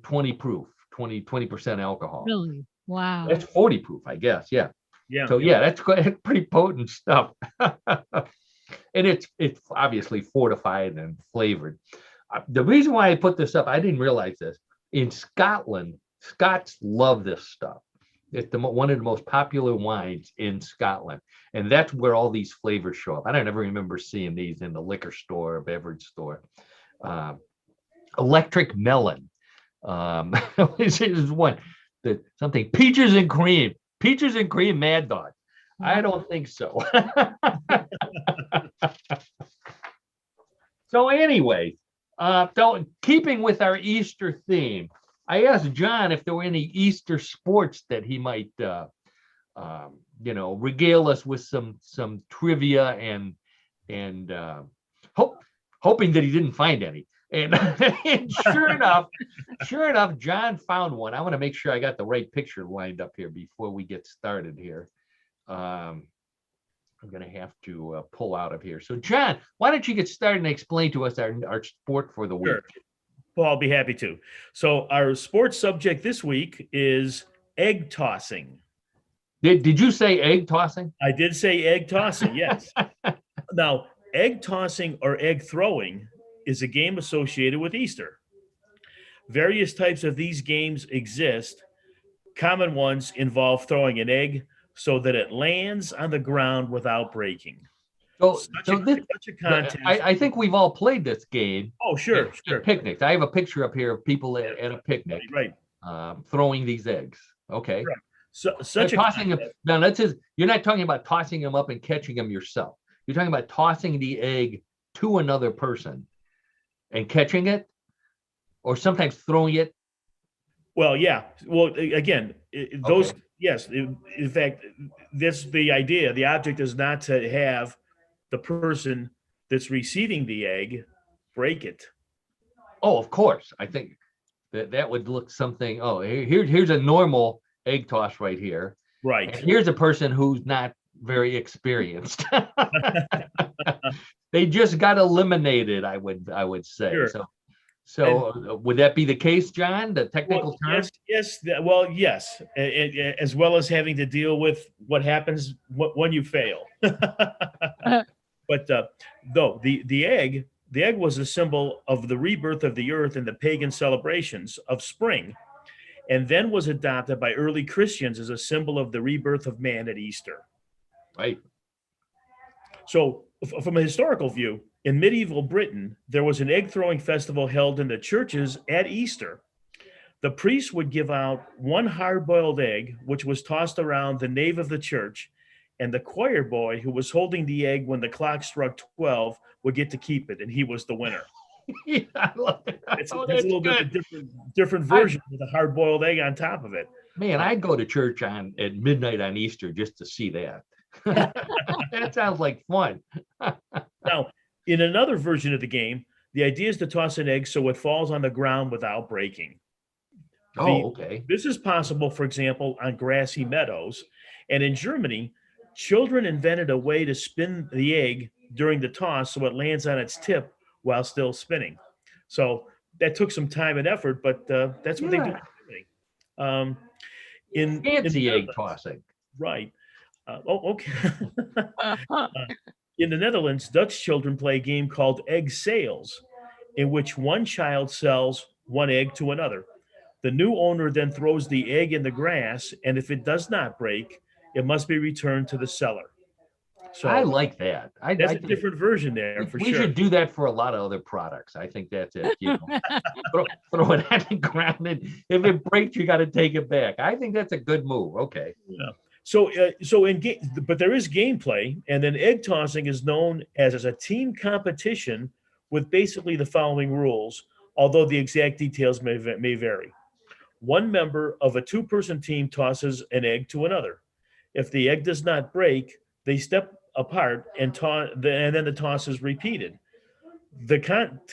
20 proof, 20% alcohol. Really? Wow. That's 40 proof, I guess. Yeah. Yeah. So that's pretty potent stuff. And it's obviously fortified and flavored. The reason why I put this up, I didn't realize this. In Scotland, Scots love this stuff. It's one of the most popular wines in Scotland. And that's where all these flavors show up. I don't ever remember seeing these in the liquor store or beverage store. Electric melon. This is one. Something peaches and cream Mad Dog. I don't think so. So anyway, keeping with our Easter theme, I asked John if there were any Easter sports that he might regale us with some trivia and hoping that he didn't find any. And sure enough, John found one. I want to make sure I got the right picture lined up here before we get started here. I'm going to have to pull out of here. So, John, why don't you get started and explain to us our sport for the week? Sure. Well, I'll be happy to. So, our sports subject this week is egg tossing. Did you say egg tossing? I did say egg tossing, yes. Now, egg tossing or egg throwing is a game associated with Easter. Various types of these games exist. Common ones involve throwing an egg so that it lands on the ground without breaking. Such a contest. I think we've all played this game. Oh, sure. At picnics. I have a picture up here of people at a picnic, right? Throwing these eggs. Okay. Right. So such tossing them. Now you're not talking about tossing them up and catching them yourself. You're talking about tossing the egg to another person and catching it, or sometimes throwing it. Well, yeah. Well, again, those. Okay. Yes. In fact, that's the idea. The object is not to have the person that's receiving the egg break it. Oh, of course. I think that would look something. Oh, here's a normal egg toss right here. Right. And here's a person who's not very experienced. They just got eliminated, I would say. Sure. So would that be the case, John? The technical term? Yes. Well, yes. As well as having to deal with what happens when you fail. But though the egg was a symbol of the rebirth of the earth in the pagan celebrations of spring, and then was adopted by early Christians as a symbol of the rebirth of man at Easter. Right. So from a historical view, in medieval Britain, there was an egg throwing festival held in the churches at Easter. The priest would give out one hard-boiled egg, which was tossed around the nave of the church, and the choir boy who was holding the egg when the clock struck 12 would get to keep it, and he was the winner. Yeah, I love it. It's, Oh, it's a that's little bit of a good. different version with a hard-boiled egg on top of it. Man, I'd go to church at midnight on Easter just to see that. That sounds like fun. Now, in another version of the game, the idea is to toss an egg so it falls on the ground without breaking. Oh, okay. This is possible, for example, on grassy meadows. And in Germany, children invented a way to spin the egg during the toss so it lands on its tip while still spinning. So that took some time and effort, but that's what they do in Germany. In Fancy the egg Netherlands, tossing. right. Okay. In the Netherlands, Dutch children play a game called egg sales, in which one child sells one egg to another. The new owner then throws the egg in the grass, and if it does not break, it must be returned to the seller. So I like that. that's I a think different version there for we sure. should do that for a lot of other products. I think that's it. Throw it at the ground, and if it breaks, you got to take it back. I think that's a good move. Okay. Yeah. So but there is gameplay, and then egg tossing is known as a team competition with basically the following rules, although the exact details may vary. One member of a two-person team tosses an egg to another. If the egg does not break, they step apart and then the toss is repeated. The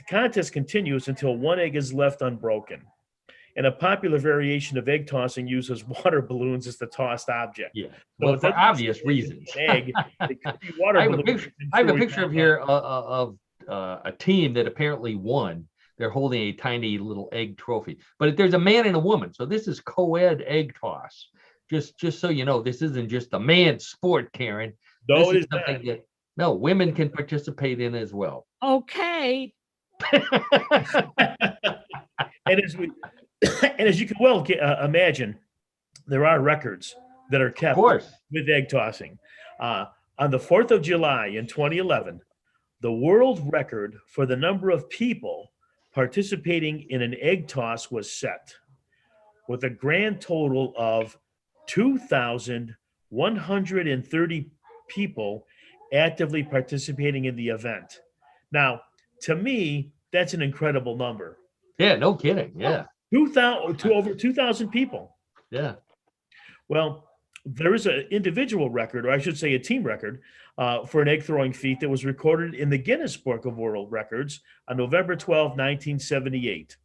contest continues until one egg is left unbroken. And a popular variation of egg tossing uses water balloons as the tossed object. Yeah. So Well, for obvious reasons. Egg, it could be water I have balloons. a picture of here of a team that apparently won. They're holding a tiny little egg trophy, but there's a man and a woman. So this is co-ed egg toss. Just so you know, this isn't just a man's sport, Karen. No, this it is is something not. that women can participate in as well. Okay. And as you can well imagine, there are records that are kept Of course. with egg tossing. On the 4th of July in 2011, the world record for the number of people participating in an egg toss was set, with a grand total of 2,130 people actively participating in the event. Now, to me, that's an incredible number. Yeah, no kidding. Yeah. Over 2,000 people. Yeah. Well, there is an individual record, or I should say a team record, for an egg throwing feat that was recorded in the Guinness Book of World Records on November 12, 1978.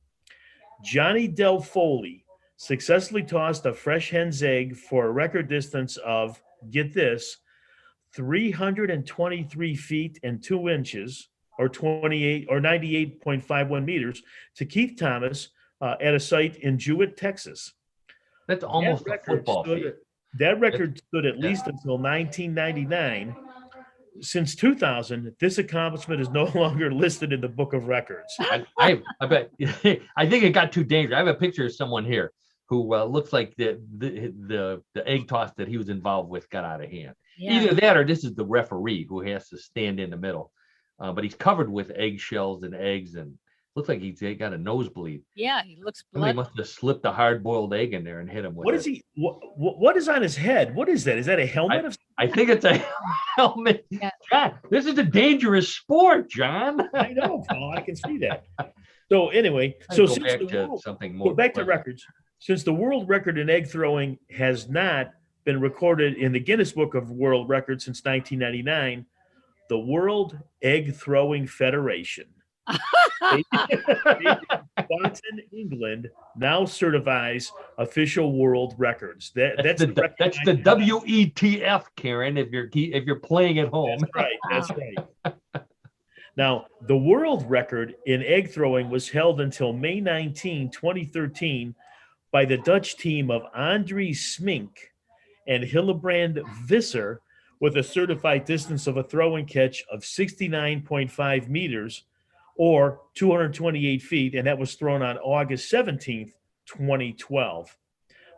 Johnny Del Foley successfully tossed a fresh hen's egg for a record distance of, get this, 323 feet and 2 inches, or 98.51 meters, to Keith Thomas at a site in Jewett, Texas. That's almost a football field. That record stood at least until 1999. Since 2000, this accomplishment is no longer listed in the Book of Records. I bet. I think it got too dangerous. I have a picture of someone here who looks like the egg toss that he was involved with got out of hand. Yeah. Either that or this is the referee who has to stand in the middle. But he's covered with eggshells and eggs, and looks like he's got a nosebleed. Yeah, he looks Somebody bloody. must have slipped a hard-boiled egg in there and hit him with What it. is he? What is on his head? What is that? Is that a helmet? I think it's a helmet. Yeah. John, this is a dangerous sport, John. I know, Paul. I can see that. So anyway, Go back to something more. Go back to records. Since the world record in egg throwing has not been recorded in the Guinness Book of World Records since 1999, the World Egg Throwing Federation, based in Boston, England, now certifies official world records. That's the WETF, Karen. If you're playing at home, That's right. That's right. Now, the world record in egg throwing was held until May 19, 2013, by the Dutch team of Andries Smink and Hillebrand Visser, with a certified distance of a throw and catch of 69.5 meters or 228 feet, and that was thrown on August 17th, 2012.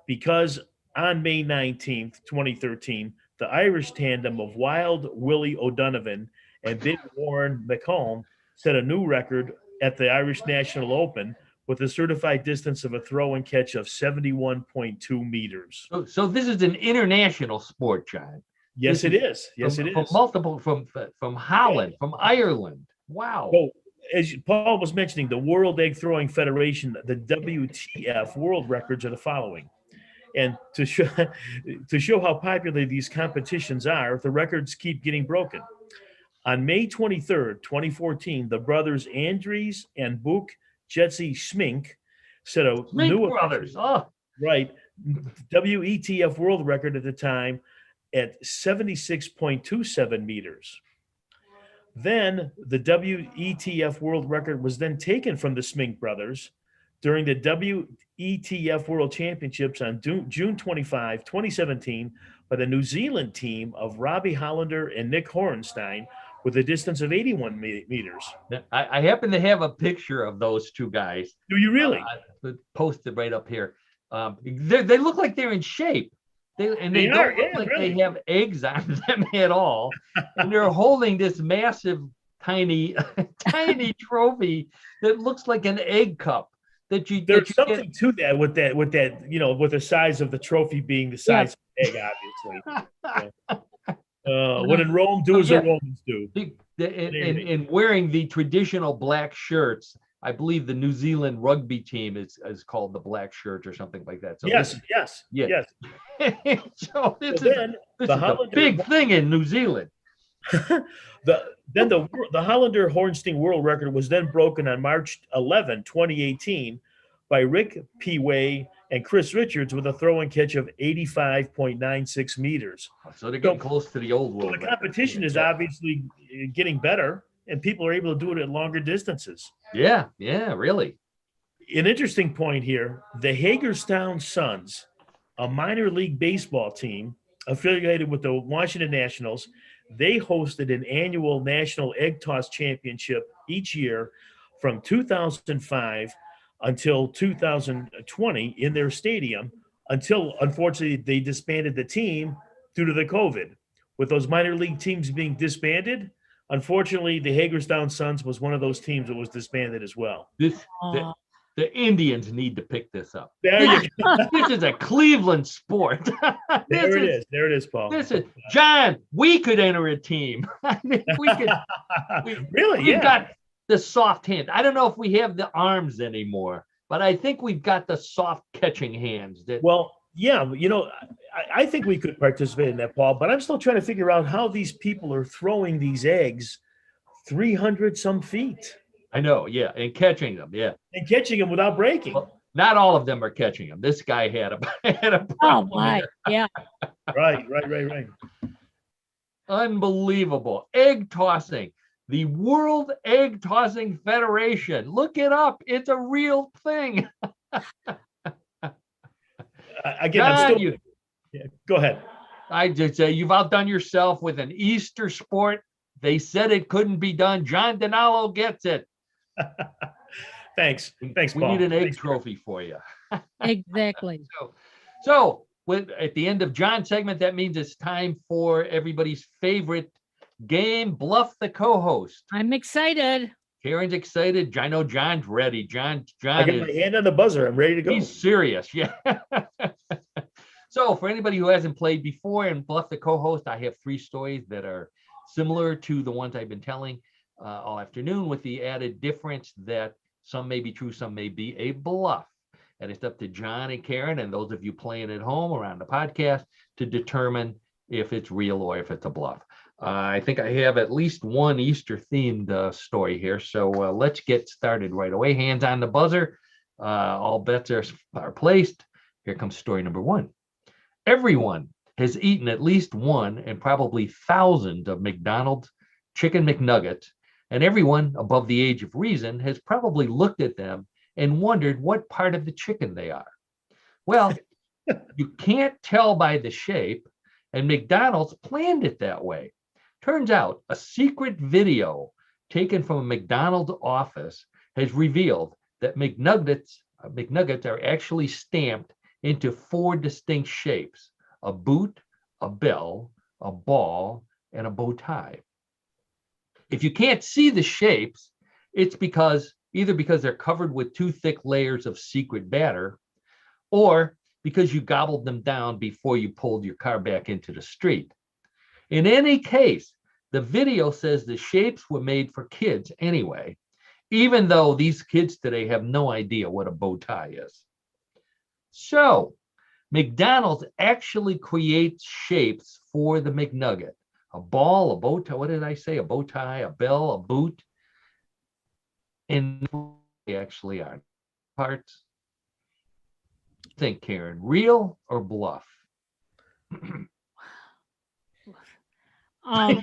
Because on May 19th, 2013, the Irish tandem of Wild Willie O'Donovan and Big Warren McComb set a new record at the Irish National Open with a certified distance of a throw and catch of 71.2 meters. So this is an international sport, John. Yes, it is. Yes, it is. From Holland, from Ireland. Wow. So, as Paul was mentioning, the World Egg Throwing Federation, the WTF world records are the following. And to show how popular these competitions are, the records keep getting broken. On May 23rd, 2014, the brothers Andries and Book Jetsy Schmink set a new brothers. Oh, right WETF world record at the time at 76.27 meters. Then the WETF world record was then taken from the Smink brothers during the WETF World Championships on June 25, 2017, by the New Zealand team of Robbie Hollander and Nick Horenstein with a distance of 81 meters. I happen to have a picture of those two guys. Do you really? Posted right up here. They look like they're in shape. They don't look like they have eggs on them at all. And they're holding this massive, tiny trophy that looks like an egg cup. There's something to that with that, with the size of the trophy being the size of the egg, obviously. When in Rome, do as the Romans do. And wearing the traditional black shirts, I believe the New Zealand rugby team is called the Black Shirt or something like that. So yes. So this is a big thing in New Zealand. The Hollander Hornstein world record was then broken on March 11, 2018 by Rick Peeway and Chris Richards with a throw and catch of 85.96 meters. So they're getting close to the old world. The competition is obviously getting better, and people are able to do it at longer distances. Yeah, really. An interesting point here, the Hagerstown Suns, a minor league baseball team affiliated with the Washington Nationals, they hosted an annual National Egg Toss Championship each year from 2005 until 2020 in their stadium, until, unfortunately, they disbanded the team due to the COVID. With those minor league teams being disbanded, unfortunately, the Hagerstown Suns was one of those teams that was disbanded as well. The Indians need to pick this up. There you go. This is a Cleveland sport. There it is, Paul. This is John. We could enter a team. We could. We've got the soft hand. I don't know if we have the arms anymore, but I think we've got the soft catching hands. I think we could participate in that, Paul. But I'm still trying to figure out how these people are throwing these eggs 300 some feet. I know, yeah, and catching them, yeah. And catching them without breaking. Well, not all of them are catching them. This guy had a problem. Oh, my, yeah. Right. Unbelievable. Egg tossing. The World Egg Tossing Federation. Look it up. It's a real thing. Again, go ahead. I just say you've outdone yourself with an Easter sport. They said it couldn't be done. John DiNallo gets it. Thanks, We Paul. need an egg trophy for you. Exactly. So at the end of John's segment, that means it's time for everybody's favorite game, Bluff the Co-host. I'm excited. Karen's excited. I know John's ready. John I got my hand on the buzzer. I'm ready to go. He's serious. Yeah. So for anybody who hasn't played before and Bluff the Co-host, I have 3 stories that are similar to the ones I've been telling all afternoon, with the added difference that some may be true, some may be a bluff. And it's up to John and Karen and those of you playing at home or on the podcast to determine if it's real or if it's a bluff. I think I have at least one Easter-themed story here. So let's get started right away. Hands on the buzzer. All bets are placed. Here comes story number 1. Everyone has eaten at least one and probably thousands of McDonald's chicken McNuggets, and everyone above the age of reason has probably looked at them and wondered what part of the chicken they are. Well, you can't tell by the shape, and McDonald's planned it that way. Turns out a secret video taken from a McDonald's office has revealed that McNuggets are actually stamped into 4 distinct shapes: a boot, a bell, a ball, and a bow tie. If you can't see the shapes, it's either because they're covered with 2 thick layers of secret batter, or because you gobbled them down before you pulled your car back into the street. In any case, the video says the shapes were made for kids anyway, even though these kids today have no idea what a bow tie is. So McDonald's actually creates shapes for the McNugget. A ball, a bow tie, what did I say? A bow tie, a bell, a boot. And they actually are parts. Think, Karen, real or bluff? I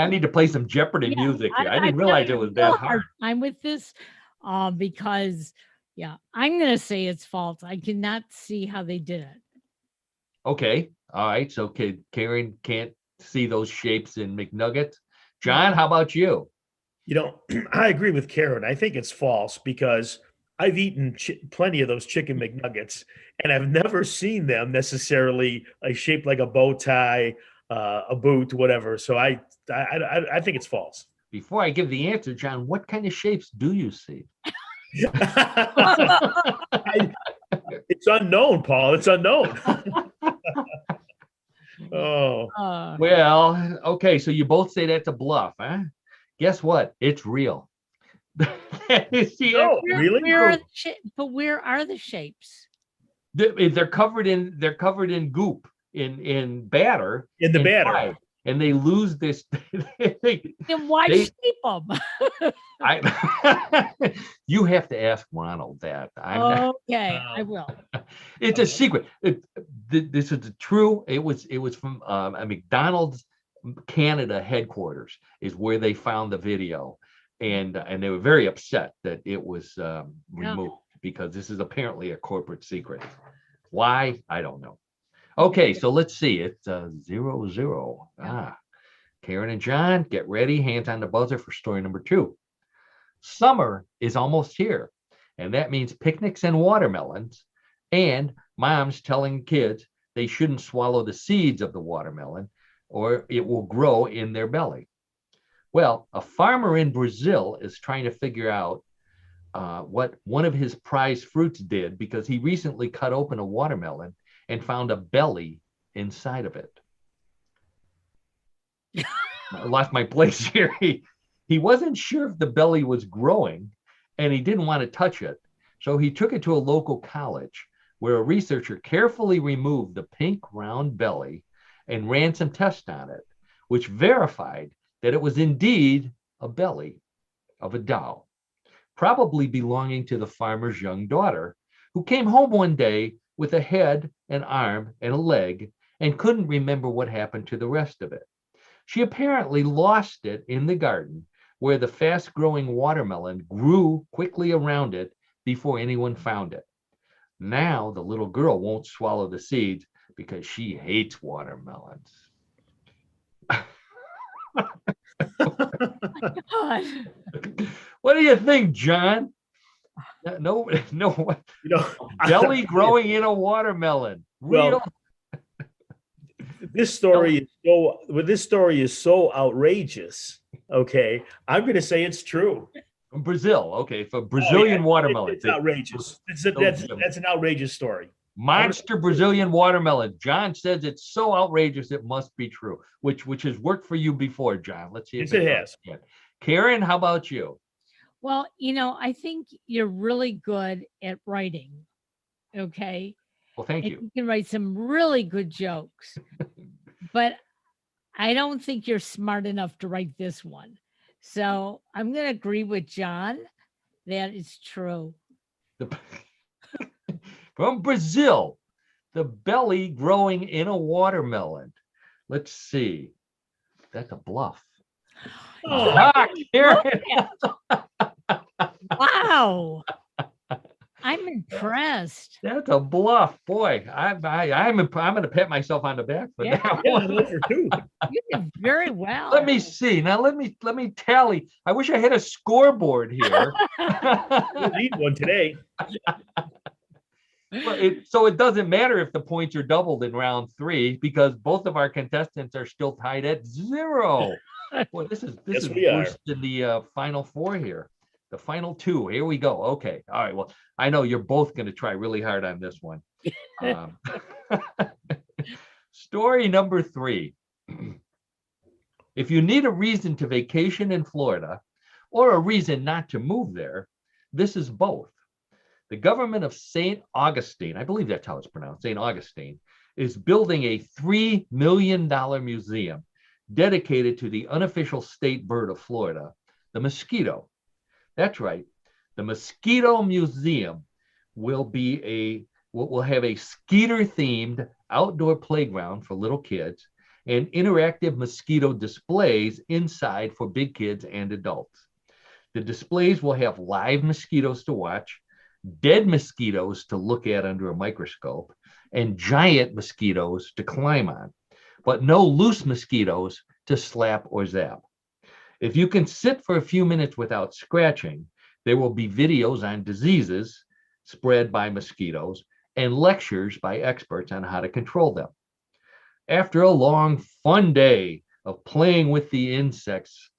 need to play some Jeopardy music here. I didn't realize it was that hard. I'm with this because, I'm going to say it's false. I cannot see how they did it. Okay. All right. So Karen can't see those shapes in McNuggets. John, how about you? I agree with Karen. I think it's false because I've eaten plenty of those chicken McNuggets, and I've never seen them necessarily shaped like a bow tie, a boot, whatever. So I think it's false. Before I give the answer, John, what kind of shapes do you see? It's unknown, Paul. It's unknown. Oh. Well, okay. So you both say that's a bluff, huh? Guess what? It's real. Really? But where are the shapes? They're covered in goop, in batter, in the batter, pie, and they lose this. Then why shape them? You have to ask Ronald that. Okay, I will. It's a secret. This is true. It was from a McDonald's Canada headquarters is where they found the video, and they were very upset that it was removed because this is apparently a corporate secret. Why? I don't know. Okay, so let's see. It's 0-0. Karen and John, get ready. Hands on the buzzer for story number 2. Summer is almost here, and that means picnics and watermelons, and moms telling kids they shouldn't swallow the seeds of the watermelon or it will grow in their belly. Well, a farmer in Brazil is trying to figure out what one of his prized fruits did because he recently cut open a watermelon and found a belly inside of it. I lost my place here. He wasn't sure if the belly was growing and he didn't want to touch it. So he took it to a local college where a researcher carefully removed the pink round belly and ran some tests on it, which verified that it was indeed a belly of a doll, probably belonging to the farmer's young daughter, who came home one day with a head, an arm, and a leg, and couldn't remember what happened to the rest of it. She apparently lost it in the garden, where the fast-growing watermelon grew quickly around it before anyone found it. Now the little girl won't swallow the seeds because she hates watermelons. What do you think, John? No, belly growing in a watermelon. Real. Well, this story is so outrageous. Okay, I'm going to say it's true. From Brazil, okay, for Brazilian watermelon. It's outrageous. That's an outrageous story. Monster Brazilian watermelon. John says it's so outrageous it must be true, which has worked for you before, John. Let's see if it has. Karen, how about you? Well, I think you're really good at writing. Okay. Well, thank you. You can write some really good jokes, but I don't think you're smart enough to write this one. So I'm going to agree with John that it's true. From Brazil, the belly growing in a watermelon. Let's see. That's a bluff. Wow. I'm impressed. That's a bluff, boy. I'm going to pat myself on the back for that one. You did very well. Let me see. Now let me tally. I wish I had a scoreboard here. We'll need one today. So it doesn't matter if the points are doubled in round 3 because both of our contestants are still tied at 0. Boy, this is worse than the final 4 here. The final 2. Here we go. Okay. All right. Well, I know you're both going to try really hard on this one. Story number 3. If you need a reason to vacation in Florida, or a reason not to move there. This is both. The government of St. Augustine, I believe that's how it's pronounced, St. Augustine, is building a $3 million museum dedicated to the unofficial state bird of Florida, the mosquito. That's right. The Mosquito Museum will have a skeeter-themed outdoor playground for little kids and interactive mosquito displays inside for big kids and adults. The displays will have live mosquitoes to watch, dead mosquitoes to look at under a microscope, and giant mosquitoes to climb on, but no loose mosquitoes to slap or zap. If you can sit for a few minutes without scratching, there will be videos on diseases spread by mosquitoes and lectures by experts on how to control them. After a long, fun day of playing with the insects,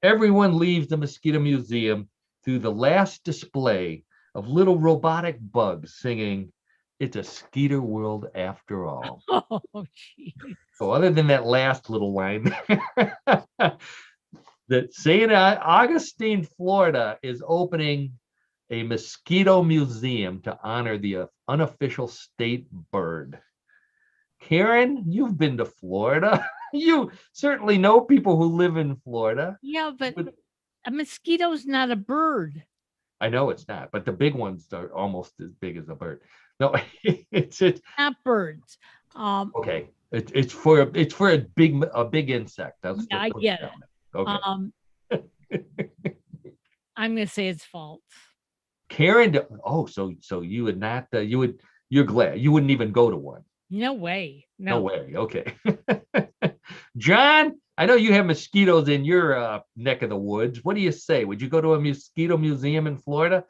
everyone leaves the Mosquito Museum through the last display of little robotic bugs singing, "It's a skeeter world after all." Oh, geez. So other than that last little line, that St. Augustine, Florida is opening a mosquito museum to honor the unofficial state bird. Karen, you've been to Florida. You certainly know people who live in Florida. Yeah, but a mosquito's not a bird. I know it's not, but the big ones are almost as big as a bird. No, it's Not birds. okay. It's for a big insect. That's Yeah, I get it. Okay. I'm gonna say it's false. Karen, so you would not, you're glad you wouldn't even go to one. No way. No way. Okay. John, I know you have mosquitoes in your neck of the woods. What do you say? Would you go to a mosquito museum in Florida?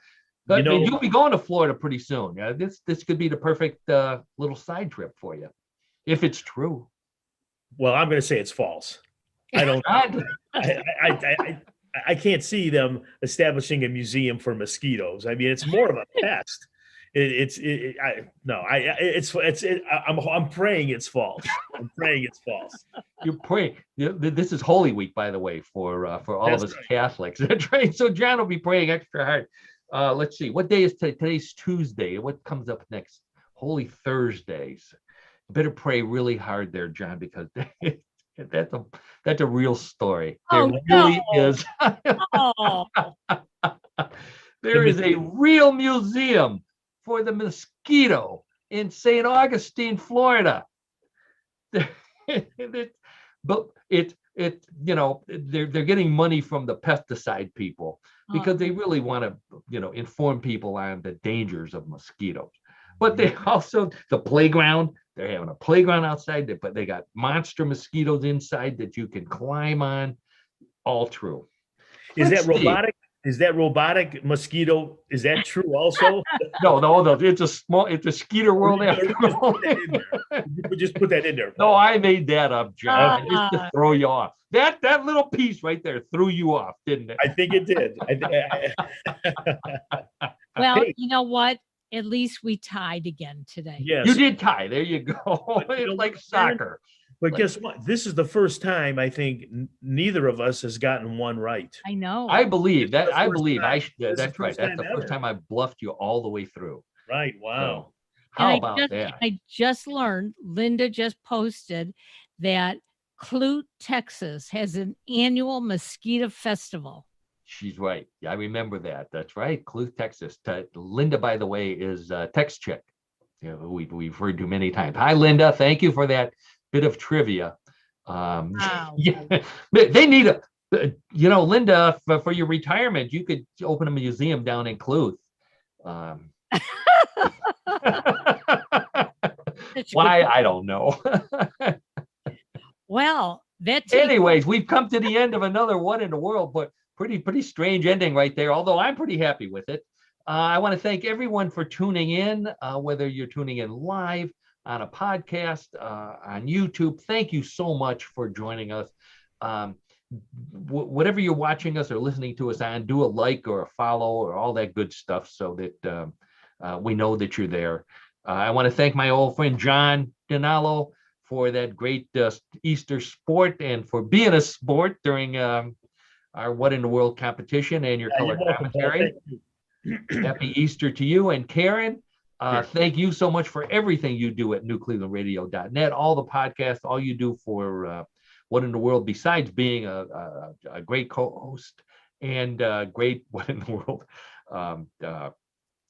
But you'll be going to Florida pretty soon. Yeah, this could be the perfect little side trip for you, if it's true. Well, I'm going to say it's false. I don't. I can't see them establishing a museum for mosquitoes. I mean, it's more of a pest. I'm praying it's false. I'm praying it's false. You're praying. This is Holy Week, by the way, for all of us Catholics. That's right. So John will be praying extra hard. Let's see. What day is today? Today's Tuesday. What comes up next? Holy Thursdays. Better pray really hard there, John, because that's a real story. There really is. There is a real museum for the mosquito in St. Augustine, Florida. But they're getting money from the pesticide people because they really want to, inform people on the dangers of mosquitoes. But they also, the playground, they're having a playground outside, but they got monster mosquitoes inside that you can climb on. All true. Is that robotic? Is that robotic mosquito? Is that true also? No. It's a skeeter world after all. Just put that in there. No, I made that up, John, just to throw you off. That little piece right there threw you off, didn't it? I think it did. Well, you know what? At least we tied again today. Yes. You did tie. There you go. It's like soccer. But guess what? This is the first time I think neither of us has gotten one right. I know. I believe that. That's Right. That's the first time I bluffed you all the way through. Right. Wow. So, how about that? I just learned, Linda just posted that Clute, Texas has an annual mosquito festival. She's right. Yeah, I remember that. That's right. Clute, Texas. Linda, by the way, is Tex Chick. We've heard you many times. Hi, Linda. Thank you for that bit of trivia. Wow. Yeah, they need Linda, for your retirement, you could open a museum down in Clute. Why? I don't know. Well, anyways, we've come to the end of another What in the World, but pretty strange ending right there, although I'm pretty happy with it. I want to thank everyone for tuning in, whether you're tuning in live on a podcast, on YouTube. Thank you so much for joining us. Whatever you're watching us or listening to us on, do a like or a follow or all that good stuff so that we know that you're there. I want to thank my old friend John DiNallo for that great Easter sport and for being a sport during our What in the World competition and your color You're welcome, Paul. commentary. Thank you. Happy Easter to you. And Karen, Sure. thank you so much for everything you do at newclevelandradio.net, all the podcasts, all you do for What in the World, besides being a great co-host and great What in the World.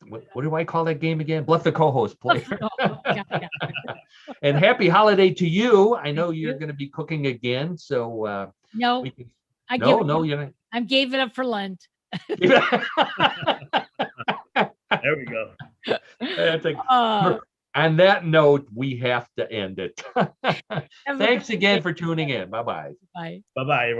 What do I call that game again? Bluff the co-host player. And happy holiday to you. I know you're going to be cooking again. So No, we can, I you're not. I gave it up for Lent. There we go. On that note, we have to end it. Have a Thanks good again day. for tuning in. Bye-bye. Bye. Bye-bye.